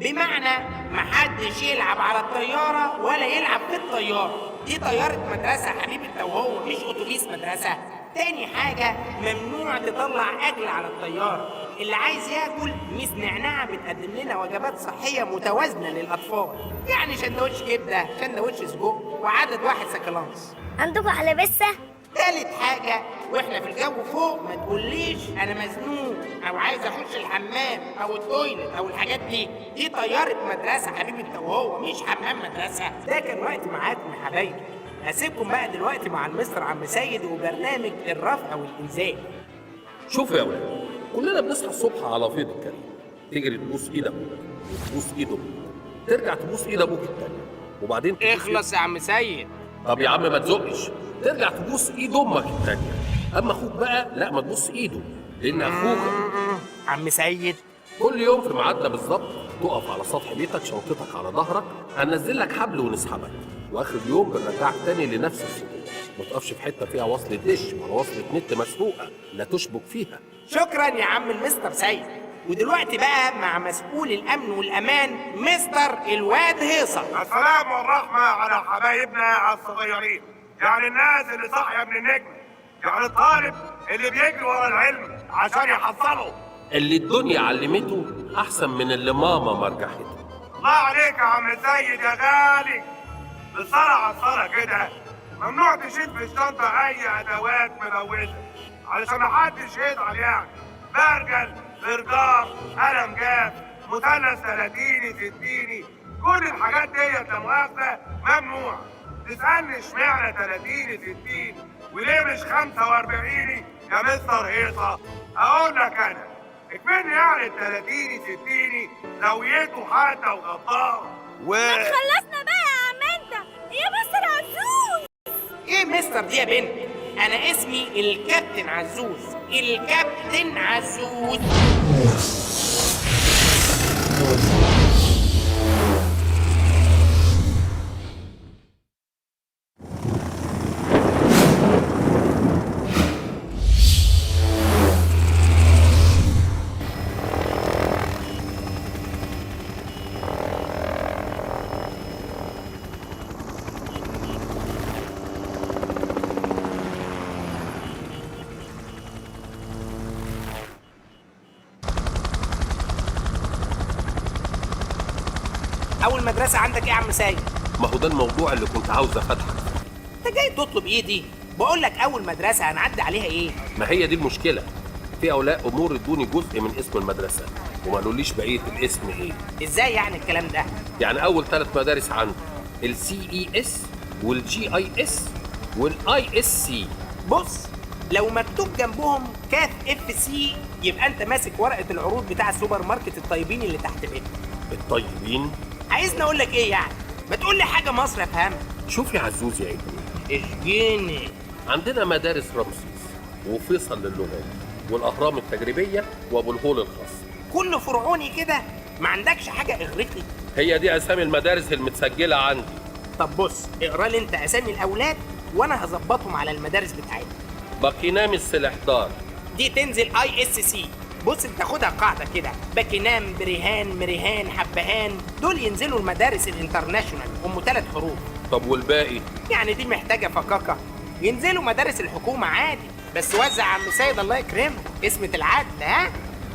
Speaker 1: بمعنى محدش يلعب على الطيارة ولا يلعب في الطيارة. دي طيارة مدرسة حبيبي انت وهو، مش أتوبيس مدرسة. تاني حاجة ممنوع تطلع أكل على الطيارة. اللي عايز ياكل ميس نعناع بتقدم لنا وجبات صحية متوازنة للأطفال، يعني شندوتش كبدة، شندوتش سجق، وعدد واحد سكالانس.
Speaker 7: عندكم حلبسة؟
Speaker 1: تالت حاجة، واحنا في الجو فوق ما تقوليش انا مزنوق او عايز اخش الحمام او التويلت او الحاجات دي. دي طيارة مدرسة حبيبي انت وهو، مش حمام مدرسة. ده كان وقت معاكم يا حبايبي. هسيبكم بقى دلوقتي مع المستر عم سيد وبرنامج الرفع والإنزال.
Speaker 3: شوف يا ولاد، كلنا بنصحى الصبح على فيض الكريم، تجري تبوس ايد ابوك وتبوس ايد امك، ترجع تبوس ايد ابوك التانية، وبعدين تبوس
Speaker 1: اخلص يا عم سيد.
Speaker 3: طب يا عم ما تزقش، ترجع تبوس ايد امك التانية. اما اخوك بقى لا، ما تبوس ايده، لان اخوك
Speaker 1: عم سيد
Speaker 3: كل يوم في ميعادنا بالظبط تقف على سطح بيتك، شنطتك على ظهرك، هننزل لك حبل ونسحبك. واخر اليوم بنرجعك تاني لنفس السطوح. ما تقفش في حته فيها وصلة دش ولا وصلة نت مسروقه، لا تشبك فيها.
Speaker 1: شكرا يا عم المستر سيد. ودلوقتي بقى مع مسؤول الامن والامان مستر الواد هيصه.
Speaker 4: السلام والرحمة على حبايبنا الصغيرين، يعني الناس اللي صاحية من النجم، يعني الطالب اللي بيجري ورا العلم عشان يحصله.
Speaker 3: اللي الدنيا علمته احسن من اللي ماما مرجحته.
Speaker 4: الله عليك يا عم سيد يا غالي. بالصلاة على الصلاة كده ممنوع تشيل في الشنطة أي أدوات ملوثة علشان محدش يزعل يعني. برجل، برجار، قلم جاف، مثلث 30 60، كل الحاجات ديت لا مؤاخذة ممنوع. تسألني اشمعنى 30 60 وليه مش 45 يا مستر هيصة؟ أقول لك أنا اكملني يعني ال 30 60 زاويته حادة وغدارة
Speaker 7: خلصنا بقى يا عم انت يا مستر عزوز.
Speaker 1: ايه مستر دي يا بنت؟ انا اسمي الكابتن عزوز، الكابتن عزوز. اول مدرسه عندك ايه يا عم سيد؟
Speaker 3: ما هو ده الموضوع اللي كنت عاوز افتحك.
Speaker 1: انت جاي تطلب ايه دي؟ بقول لك اول مدرسه هنعدي عليها ايه؟
Speaker 3: ما هي دي المشكله، في اولياء امور ادوني جزء من اسم المدرسه وما قالوليش بقيه الاسم ايه.
Speaker 1: ازاي يعني الكلام ده؟
Speaker 3: يعني اول 3 مدارس عندي الCES والGIS والISC.
Speaker 1: بص، لو مكتوب جنبهم كاف FC يبقى انت ماسك ورقه العروض بتاع السوبر ماركت الطيبين اللي تحت بيتك.
Speaker 3: الطيبين؟
Speaker 1: عايزني اقول لك ايه يعني؟ ما تقول لي حاجه مصر افهمها.
Speaker 3: شوف يا عزوز يا ابني،
Speaker 1: اشجيني.
Speaker 3: عندنا مدارس رمسيس وفيصل للغات والاهرام التجريبيه وابو الهول الخاص.
Speaker 1: كله فرعوني كده، ما عندكش حاجه اغريقي؟
Speaker 3: هي دي اسامي المدارس المتسجله عندي.
Speaker 1: طب بص، اقرا لي انت اسامي الاولاد وانا هظبطهم على المدارس بتاعتنا.
Speaker 3: باكينام السلحدار
Speaker 1: دي تنزل ISC. بص انت خدها قاعده كده، باكينام، بريهان، مريهان، حبهان، دول ينزلوا المدارس الانترناشونال ام 3 حروف.
Speaker 3: طب والباقي؟
Speaker 1: يعني دي محتاجه فكاكه، ينزلوا مدارس الحكومه عادي. بس وزع يا عم سيد الله يكرمك، اسمة العدل ها؟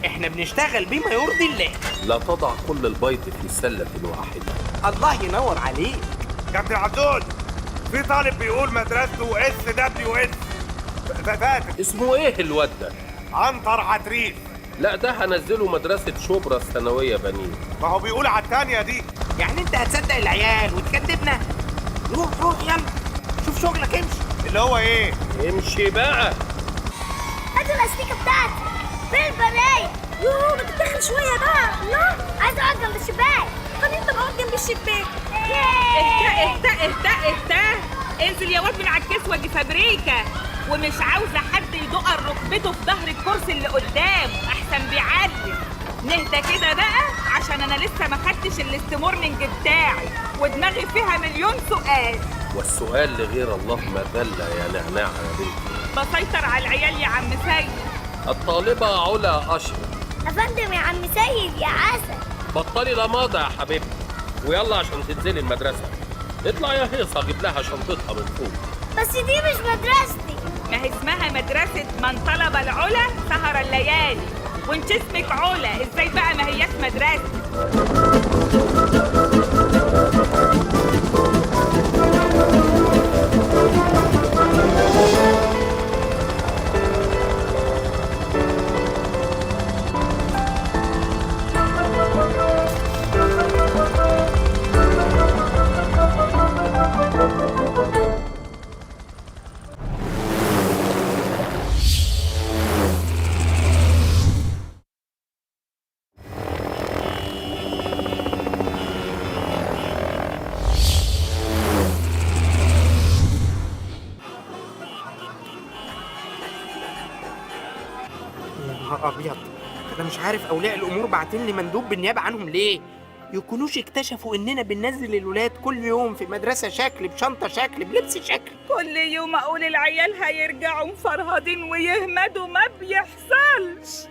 Speaker 1: احنا بنشتغل بما يرضي الله.
Speaker 3: لا تضع كل البيض في سله واحده.
Speaker 1: الله ينور عليك.
Speaker 4: كابتن عبدول، في طالب بيقول مدرسته SWS فاتك.
Speaker 3: اسمه ايه الواد ده؟
Speaker 4: عنتر عتريس.
Speaker 3: لا ده هنزله مدرسه شبرا الثانويه بنين.
Speaker 4: ما هو بيقول على التانية دي.
Speaker 1: يعني انت هتصدق العيال وتكذبنا؟ روح روح يلا شوف شغلك، امشي.
Speaker 4: اللي هو ايه؟
Speaker 3: امشي بقى.
Speaker 7: هات الاستيكه بتاعتي فين البرايه؟ يوه ما تتدخل شويه بقى. لا عايز اقعد جنب الشباك. طب انت اقعد جنب الشباك.
Speaker 5: اهدى انزل يا واد من على الكسوه دي فابريكا، ومش عاوزه حد يدق ركبته في ظهر الكرسي اللي قدام احسن بيعلم. نهدى كده بقى عشان انا لسه ما خدتش الاستمورنينج بتاعي ودماغي فيها مليون سؤال.
Speaker 3: والسؤال لغير الله مذله يا نعناع يا بنتي.
Speaker 5: بسيطر على العيال يا عم سيد.
Speaker 3: الطالبه علا اشرف.
Speaker 7: افندم يا عم سيد يا عسل.
Speaker 3: بطلي لماضة يا حبيبتي ويلا عشان تنزلي المدرسه. اطلع يا هيصه اجيب لها شنطتها من فوق.
Speaker 7: بس دي مش مدرستي.
Speaker 5: ما هي اسمها مدرسة من طلب العلا سهر الليالي، وانت اسمك علا، ازاي بقى ما هياش مدرسة؟
Speaker 1: ابيض، انا مش عارف اولياء الامور باعتين لي مندوب بالنيابه عنهم ليه. يكونوش اكتشفوا اننا بننزل الولاد كل يوم في مدرسة شكل، بشنطة شكل، بلبس شكل.
Speaker 5: كل يوم اقول العيال هيرجعوا مفرهدين ويهمدوا، ما بيحصلش.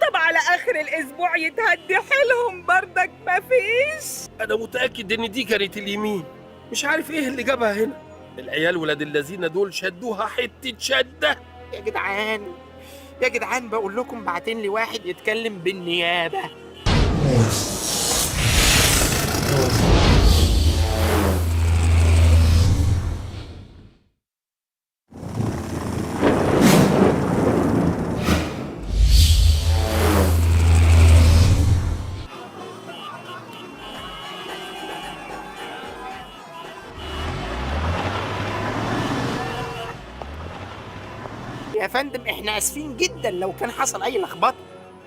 Speaker 5: طب على اخر الاسبوع يتهدي حيلهم بردك مفيش.
Speaker 3: انا متاكد ان دي كانت اليمين، مش عارف ايه اللي جابها هنا. العيال ولاد الذين دول شدوها حته شده.
Speaker 1: يا جدعان يا جدعان، بقول لكم بعتين لي واحد يتكلم بالنيابة. يا فندم احنا اسفين جدا لو كان حصل اي لخبطه،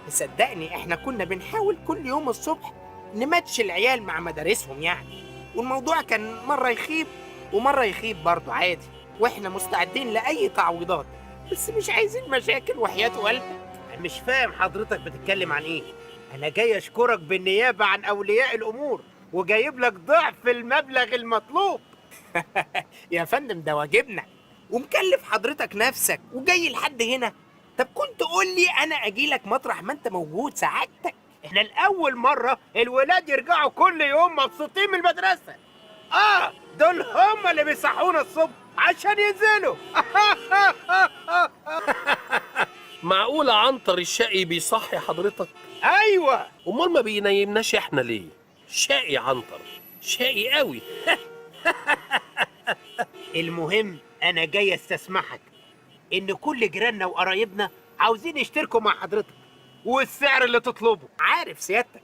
Speaker 1: صدقني احنا كنا بنحاول كل يوم الصبح نماتش العيال مع مدارسهم يعني، والموضوع كان مره يخيب ومره يخيب برضه عادي، واحنا مستعدين لاي تعويضات، بس مش عايزين مشاكل وحياة قلبك.
Speaker 8: مش فاهم حضرتك بتتكلم عن ايه. انا جاي اشكرك بالنيابه عن اولياء الامور وجايب لك ضعف المبلغ المطلوب.
Speaker 1: يا فندم ده واجبنا، ومكلف حضرتك نفسك وجاي لحد هنا. طب كنت قول لي انا اجي لك مطرح ما انت موجود سعادتك.
Speaker 8: احنا الاول مره الولاد يرجعوا كل يوم مبسوطين من المدرسه. دول هم اللي بيصحونا الصبح عشان ينزلوا.
Speaker 3: معقوله عنتر الشقي بيصحي حضرتك؟
Speaker 8: ايوه.
Speaker 3: امال ما بينيمناش احنا ليه؟ شقي عنتر، شقي قوي.
Speaker 8: المهم انا جاي استسمحك ان كل جيراننا وقرايبنا عاوزين يشتركوا مع حضرتك، والسعر اللي تطلبه.
Speaker 1: عارف سيادتك،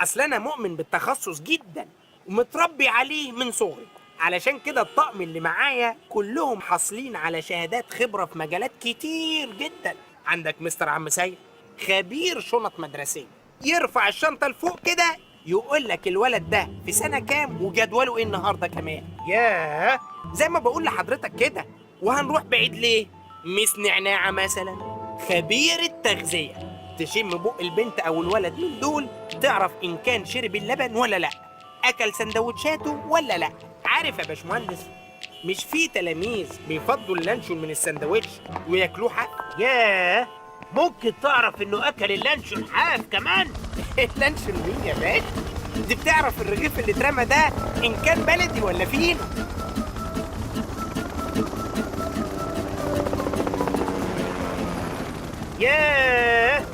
Speaker 1: اصل انا مؤمن بالتخصص جدا ومتربي عليه من صغري، علشان كده الطقم اللي معايا كلهم حاصلين على شهادات خبرة في مجالات كتير جدا. عندك مستر عم سيد خبير شنط مدرسية، يرفع الشنطة لفوق كده يقول لك الولد ده في سنة كام وجدوله ايه النهارده كمان.
Speaker 8: ياه،
Speaker 1: زي ما بقول لحضرتك كده. وهنروح بعيد ليه؟ مس نعناعة مثلا خبير التغذية، تشم بق البنت او الولد من دول تعرف ان كان شرب اللبن ولا لا، اكل سندوتشاته ولا لا. عارف يا باشمهندس، مش في تلاميذ بيفضوا اللانشون من السندوتش وياكلوه حاف؟
Speaker 8: ياه، ممكن تعرف انه اكل اللانشون حاف كمان؟
Speaker 1: اللانشون مين يا باشا؟ دي بتعرف الرغيف اللي اترمى ده ان كان بلدي ولا فين.
Speaker 8: ياه،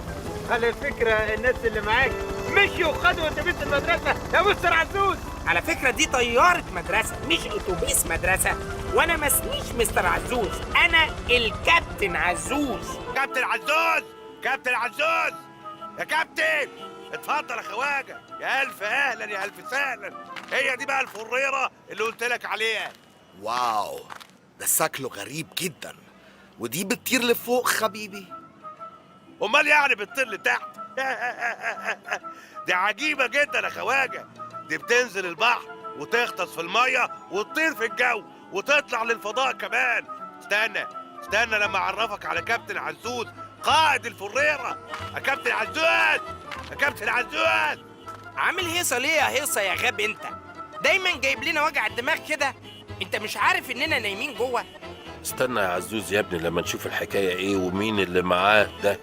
Speaker 8: على الفكرة الناس اللي معاك مشيوا وخدوا اتوبيس المدرسة يا مستر عزوز.
Speaker 1: على فكرة دي طيارة مدرسة مش اتوبيس مدرسة، وانا ما اسميش مستر عزوز، انا الكابتن عزوز.
Speaker 4: كابتن عزوز، كابتن عزوز، يا كابتن اتفضل يا خواجه. يا الف اهلا يا الف سهلا. هي دي بقى الفريره اللي قلت لك عليها.
Speaker 6: واو، ده شكله غريب جدا. ودي بتطير لفوق حبيبي؟
Speaker 4: امال يعني بتطير لتحت؟ دي عجيبه جدا يا خواجه. دي بتنزل البحر وتغطس في الميه وتطير في الجو وتطلع للفضاء كمان. استنى لما اعرفك على كابتن عزوز قائد الفريره. يا كابتن عزوز، يا كابتن عزوز.
Speaker 1: عامل هيصه ليه يا هيصه يا غاب انت؟ دايما جايب لنا وجع الدماغ كده. انت مش عارف اننا نايمين جوه؟
Speaker 3: استنى يا عزوز يا ابني لما نشوف الحكايه ايه ومين اللي معاه ده.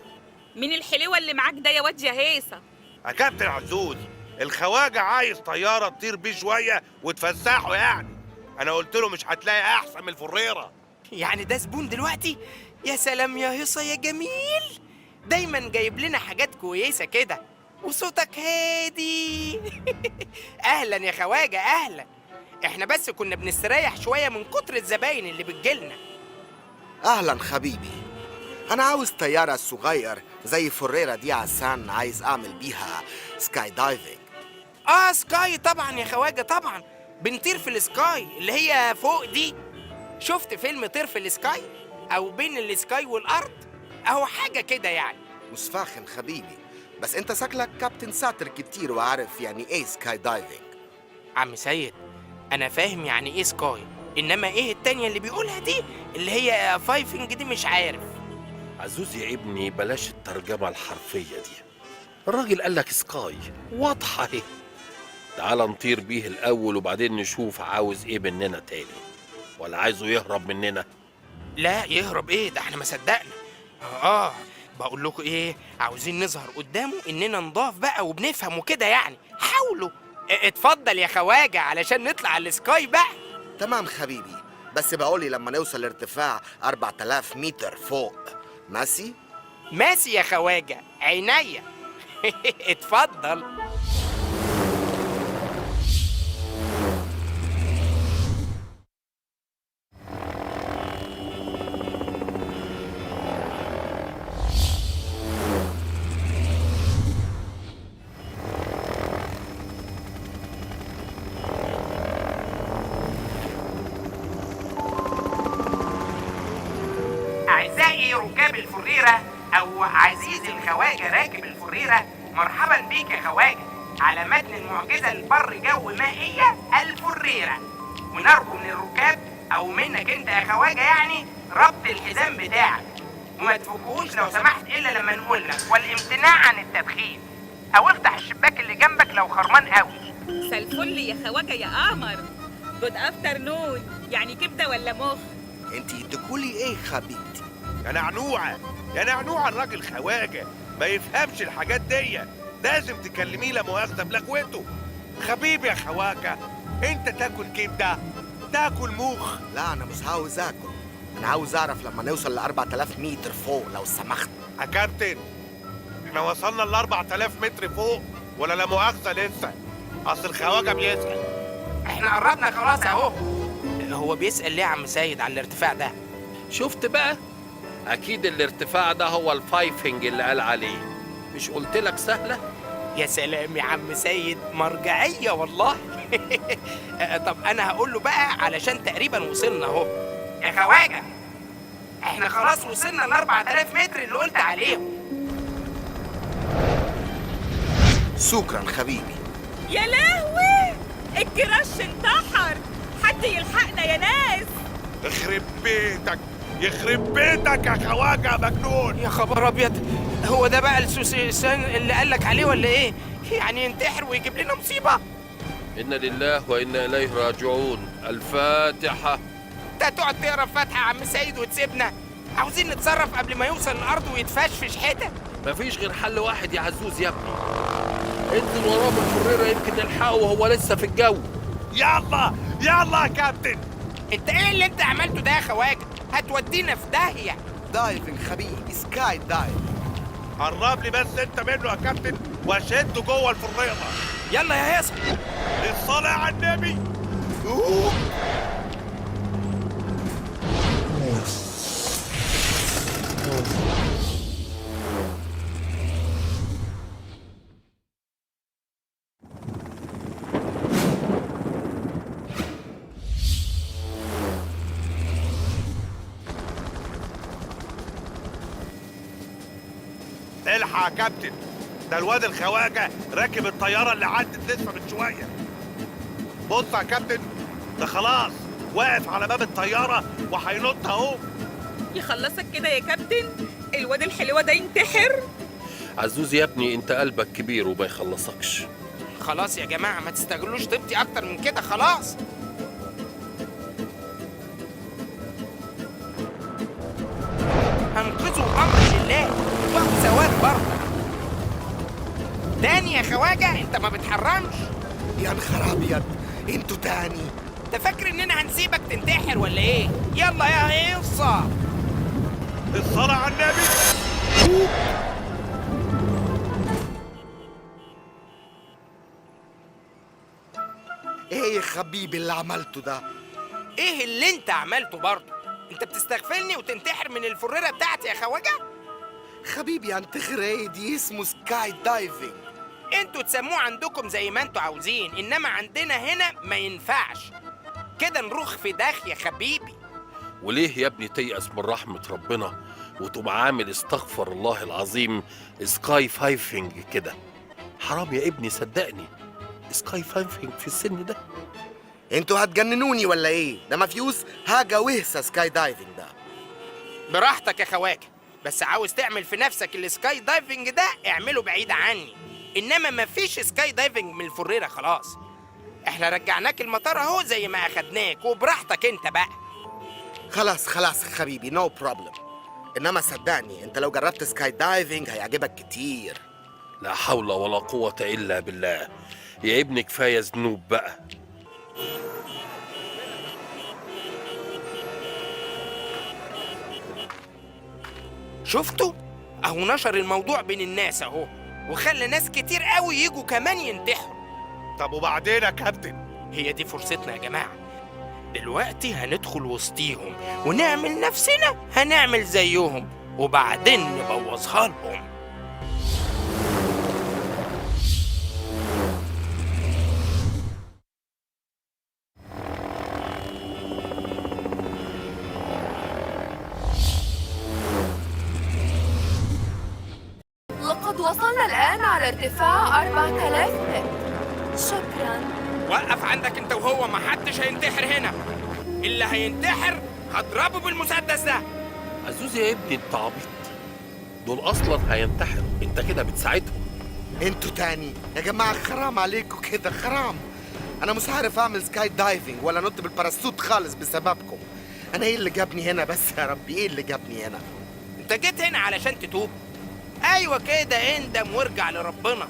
Speaker 5: مين الحليوه اللي معاك ده يا واد يا هيصه؟
Speaker 4: يا كابتن عزوز، الخواجه عايز طياره تطير بيه شويه وتفسحه يعني. انا قلت له مش هتلاقي احسن من الفريره.
Speaker 1: يعني ده زبون دلوقتي؟ يا سلام يا هيصه يا جميل، دايما جايب لنا حاجات كويسه كده وصوتك هادي. اهلا يا خواجه اهلا. احنا بس كنا بنستريح شويه من كتر الزباين اللي بتجيلنا.
Speaker 6: اهلا حبيبي، انا عاوز طياره صغير زي فريرة دي عشان عايز اعمل بيها سكاي دايفنج.
Speaker 1: سكاي طبعا يا خواجه طبعا، بنطير في السكاي اللي هي فوق دي. شفت فيلم طير في السكاي او بين السكاي والارض؟ اهو حاجه كده يعني.
Speaker 6: مش فاهم حبيبي، بس انت شكلك كابتن ساتر كتير وعارف يعني ايه سكاي دايفنج.
Speaker 1: عم سيد انا فاهم يعني ايه سكاي، انما ايه التانية اللي بيقولها دي اللي هي فايفنج دي مش عارف.
Speaker 3: عزوز يا ابني بلاش الترجمه الحرفيه دي. الراجل قال لك سكاي واضحه اهي. تعال نطير بيه الأول وبعدين نشوف عاوز إيه مننا تاني، ولا عايزه يهرب مننا؟
Speaker 1: لا يهرب ايه، ده احنا ما صدقنا. بقول لكم ايه، عاوزين نظهر قدامه اننا نضاف بقى وبنفهم وكده يعني. حاولوا. اتفضل يا خواجه علشان نطلع على السكاي بقى.
Speaker 6: تمام حبيبي، بس بقولي لما نوصل لارتفاع 4000 متر فوق ماشي؟
Speaker 1: ماشي يا خواجه، عينيا. اتفضل. أعزائي ركاب الفريرة أو عزيزي الخواجة راكب الفريرة، مرحبا بيك يا خواجة على متن المعجزة البر جو مائية الفريرة. ونرجو من الركاب أو منك أنت يا خواجة يعني ربط الحزام بتاعك، وما تفكوش لو سمحت إلا لما نقول لك، والامتناع عن التدخين، أو افتح الشباك اللي جنبك لو خرمان قوي.
Speaker 5: مساء الفل يا خواجه يا قمر. جود افتر نون، يعني كبده ولا مخ؟
Speaker 6: انتي تقولي ايه حبيبتي؟
Speaker 4: يا نعنوعه يا نعنوعه، الراجل خواجه ما يفهمش الحاجات دي، لازم تكلميه لا مؤاخذه بلغوته. حبيبي يا خواجه، انت تاكل كبده تاكل مخ؟
Speaker 6: لا انا مش عاوز اكل، انا عاوز اعرف لما نوصل ل 4000 متر فوق لو سمحت.
Speaker 4: يا كابتن، احنا وصلنا ل 4000 متر فوق ولا لا مؤاخذه لسه؟ اصل الخواجه بيسأل.
Speaker 1: احنا قربنا خلاص اهو. هو بيسأل ليه يا عم سيد على الارتفاع ده؟
Speaker 3: شفت بقى؟ أكيد الارتفاع ده هو الفايفنج اللي قال عليه، مش قلت لك سهلة؟
Speaker 1: يا سلام يا عم سيد، مرجعية والله. طب أنا هقول له بقى علشان تقريبا وصلنا أهو. يا خواجة، إحنا خلاص وصلنا ل 4000 متر اللي قلت عليهم.
Speaker 6: شكرا حبيبي.
Speaker 5: يا لهوي، الجراش انتحر، حد يلحقنا يا ناس.
Speaker 4: يخرب بيتك يخرب بيتك يا خواجه يا مجنون.
Speaker 1: يا خبر أبيض، هو ده بقى السوسيسان اللي قالك عليه ولا إيه؟ يعني ينتحر ويجيب لنا مصيبة؟
Speaker 3: إنا لله وإنا إليه راجعون. الفاتحة.
Speaker 1: أنت تقعد تقرا فاتحة يا عم سيد وتسيبنا؟ عاوزين نتصرف قبل ما يوصل الأرض ويتفشفش حتة.
Speaker 3: مفيش غير حل واحد يا عزوز يا ابني، انزل وراه بالفريرة يمكن نلحقه وهو لسه في الجو.
Speaker 4: يلا يلا يا كابتن.
Speaker 1: انت ايه اللي انت عملته ده يا خواجه؟ هتودينا في داهيه.
Speaker 6: دايفنج حبيبي، سكاي دايف.
Speaker 4: قرب لي بس انت منه يا كابتن واشده جوه الفريضه.
Speaker 1: يلا يا هيصه،
Speaker 4: الصلاه على النبي. الحق يا كابتن، ده الواد الخواجه راكب الطياره اللي عدت لسه من شويه. بص يا كابتن، ده خلاص واقف على باب الطياره وهينط اهو.
Speaker 5: يخلصك كده يا كابتن؟ الواد الحلوة ده ينتحر؟
Speaker 3: عزوز يا ابني انت قلبك كبير وما يخلصكش.
Speaker 1: خلاص يا جماعه ما تستعجلوش طيبتي اكتر من كده، خلاص. هنقذوا بامر الله وهو سواد برضه. تاني يا خواجه، انت ما بتحرمش.
Speaker 6: يا نهار ابيض، انتوا تاني؟
Speaker 1: انت فاكر اننا هنسيبك تنتحر ولا ايه؟ يلا يا هيصه.
Speaker 4: الصلاه على النبي.
Speaker 6: ايه يا حبيبي اللي عملته ده؟
Speaker 1: ايه اللي انت عملته برضه؟ انت بتستغفلني وتنتحر من الفريره بتاعتي يا خواجه؟
Speaker 6: حبيبي انتحر ايه؟ دي اسمه سكاي دايفنج.
Speaker 1: انتوا تسموه عندكم زي ما انتوا عاوزين، انما عندنا هنا ما ينفعش كده، نروح في داخ يا حبيبي.
Speaker 3: وليه يا ابني تيأس من رحمة ربنا وتقوم عامل استغفر الله العظيم سكاي فايفنج كده؟ حرام يا ابني صدقني، سكاي فايفنج في السن ده؟
Speaker 6: انتوا هتجننوني ولا ايه؟ ده مفيوس حاجه وهسه سكاي دايفنج ده.
Speaker 1: براحتك يا خواجه، بس عاوز تعمل في نفسك السكاي دايفنج ده اعمله بعيد عني، انما مفيش سكاي دايفنج من الفريره خلاص. احنا رجعناك المطار اهو زي ما اخدناك، وبراحتك انت بقى.
Speaker 6: خلاص خلاص حبيبي، نو بروبلم. انما صدقني انت لو جربت سكاي دايفنج هيعجبك كتير.
Speaker 3: لا حول ولا قوة إلا بالله. يا ابني كفاية ذنوب بقى.
Speaker 1: شفتوا؟ اهو نشر الموضوع بين الناس اهو، وخلى ناس كتير قوي يجوا كمان ينتحروا.
Speaker 4: طب وبعدين يا كابتن؟
Speaker 1: هي دي فرصتنا يا جماعة. دلوقتي هندخل وسطيهم ونعمل نفسنا هنعمل زيهم، وبعدين نبوظها لهم.
Speaker 10: لقد وصلنا الآن على ارتفاع 4000 متر. شكراً.
Speaker 1: وقف عندك انت وهو، محدش هينتحر هنا. اللي هينتحر هضربه بالمسدس ده.
Speaker 3: عزوز يا ابني انت عبيط، دول اصلا هينتحروا، انت كده بتساعدهم.
Speaker 6: انتوا تاني يا جماعة، حرام عليكم كده، حرام. انا مش عارف اعمل سكاي دايفنج ولا نط بالباراشوت خالص بسببكم. انا ايه اللي جابني هنا بس يا ربي؟ ايه اللي جابني هنا؟
Speaker 1: انت جيت هنا علشان تتوب؟ ايوه كده، اندم وارجع لربنا.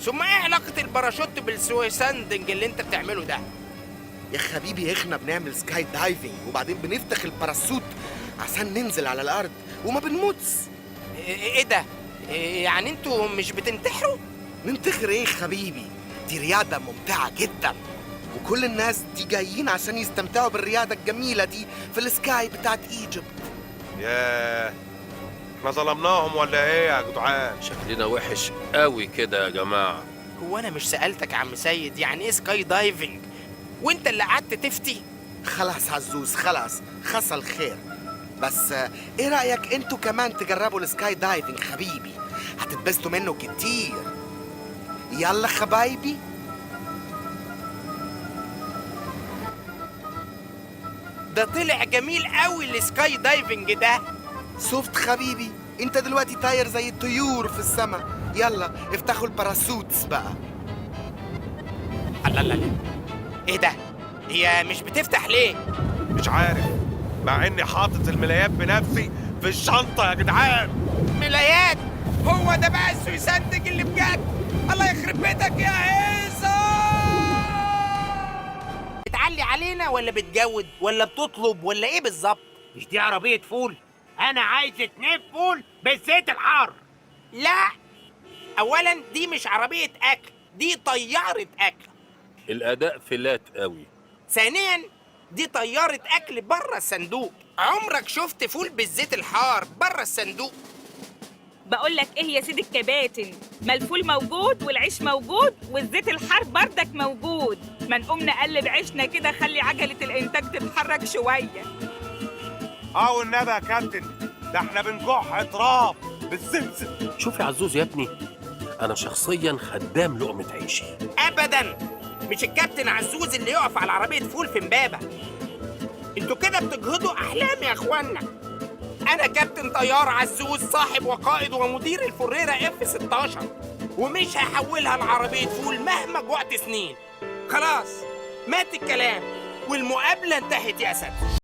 Speaker 1: ثم ايه علاقة الباراشوت بالسويساندنج اللي انت بتعمله ده؟
Speaker 6: يا حبيبي احنا بنعمل سكاي دايفنج وبعدين بنفتح الباراشوت عشان ننزل على الارض وما بنموتش.
Speaker 1: ايه ده؟ يعني انتوا مش بتنتحروا؟
Speaker 6: ننتحر ايه حبيبي؟ دي رياضة ممتعة جدا، وكل الناس دي جايين عشان يستمتعوا بالرياضة الجميلة دي في السكاي بتاعت ايجيبت.
Speaker 4: ياه، احنا ظلمناهم ولا ايه يا جدعان؟
Speaker 3: شكلنا وحش قوي كده يا جماعة.
Speaker 1: هو انا مش سألتك يا عم سيد يعني ايه سكاي دايفنج وانت اللي قعدت تفتي؟
Speaker 6: خلاص عزوز خلاص، حصل خير. بس ايه رأيك انتوا كمان تجربوا السكاي دايفنج حبيبي؟ هتتبسطوا منه كتير. يلا حبايبي.
Speaker 1: ده طلع جميل قوي السكاي دايفنج ده.
Speaker 6: شفت حبيبي؟ انت دلوقتي طاير زي الطيور في السماء. يلا افتحوا الباراشوتس بقى.
Speaker 1: الله الله، ايه ده؟ هي مش بتفتح ليه؟
Speaker 4: مش عارف، مع اني حاطط الملايات بنفسي في الشنطة يا جدعان.
Speaker 1: ملايات؟ هو ده بقى السويساندنج اللي بجد؟ الله يخرب بيتك يا عيسى! بتعلي علينا ولا بتجود ولا بتطلب ولا ايه بالظبط؟
Speaker 8: مش دي عربية فول؟ أنا عايز 2 فول بالزيت الحار.
Speaker 1: لا، أولاً دي مش عربية أكل، دي طيارة أكل.
Speaker 3: الأداء فلات قوي.
Speaker 1: ثانياً دي طيارة أكل بره الصندوق. عمرك شفت فول بالزيت الحار بره الصندوق؟
Speaker 5: بقول لك ايه يا سيدي الكباتن، ما الفول موجود والعيش موجود والزيت الحار بردك موجود. ما نقوم نقلب عيشنا كده، خلي عجلة الإنتاج تتحرك شوية.
Speaker 4: والنبي يا كابتن، ده احنا بنكح تراب بالسمسم.
Speaker 3: شوف يا عزوز يا ابني، أنا شخصيا خدام لقمة عيشي.
Speaker 1: أبداً مش الكابتن عزوز اللي يقف على عربية فول في امبابة. انتوا كده بتجهضوا أحلام يا إخوانا. أنا كابتن طيار عزوز، صاحب وقائد ومدير الفريرة F-16، ومش هحولها لعربية فول مهما جوعت سنين. خلاص مات الكلام والمقابلة انتهت يا أسد.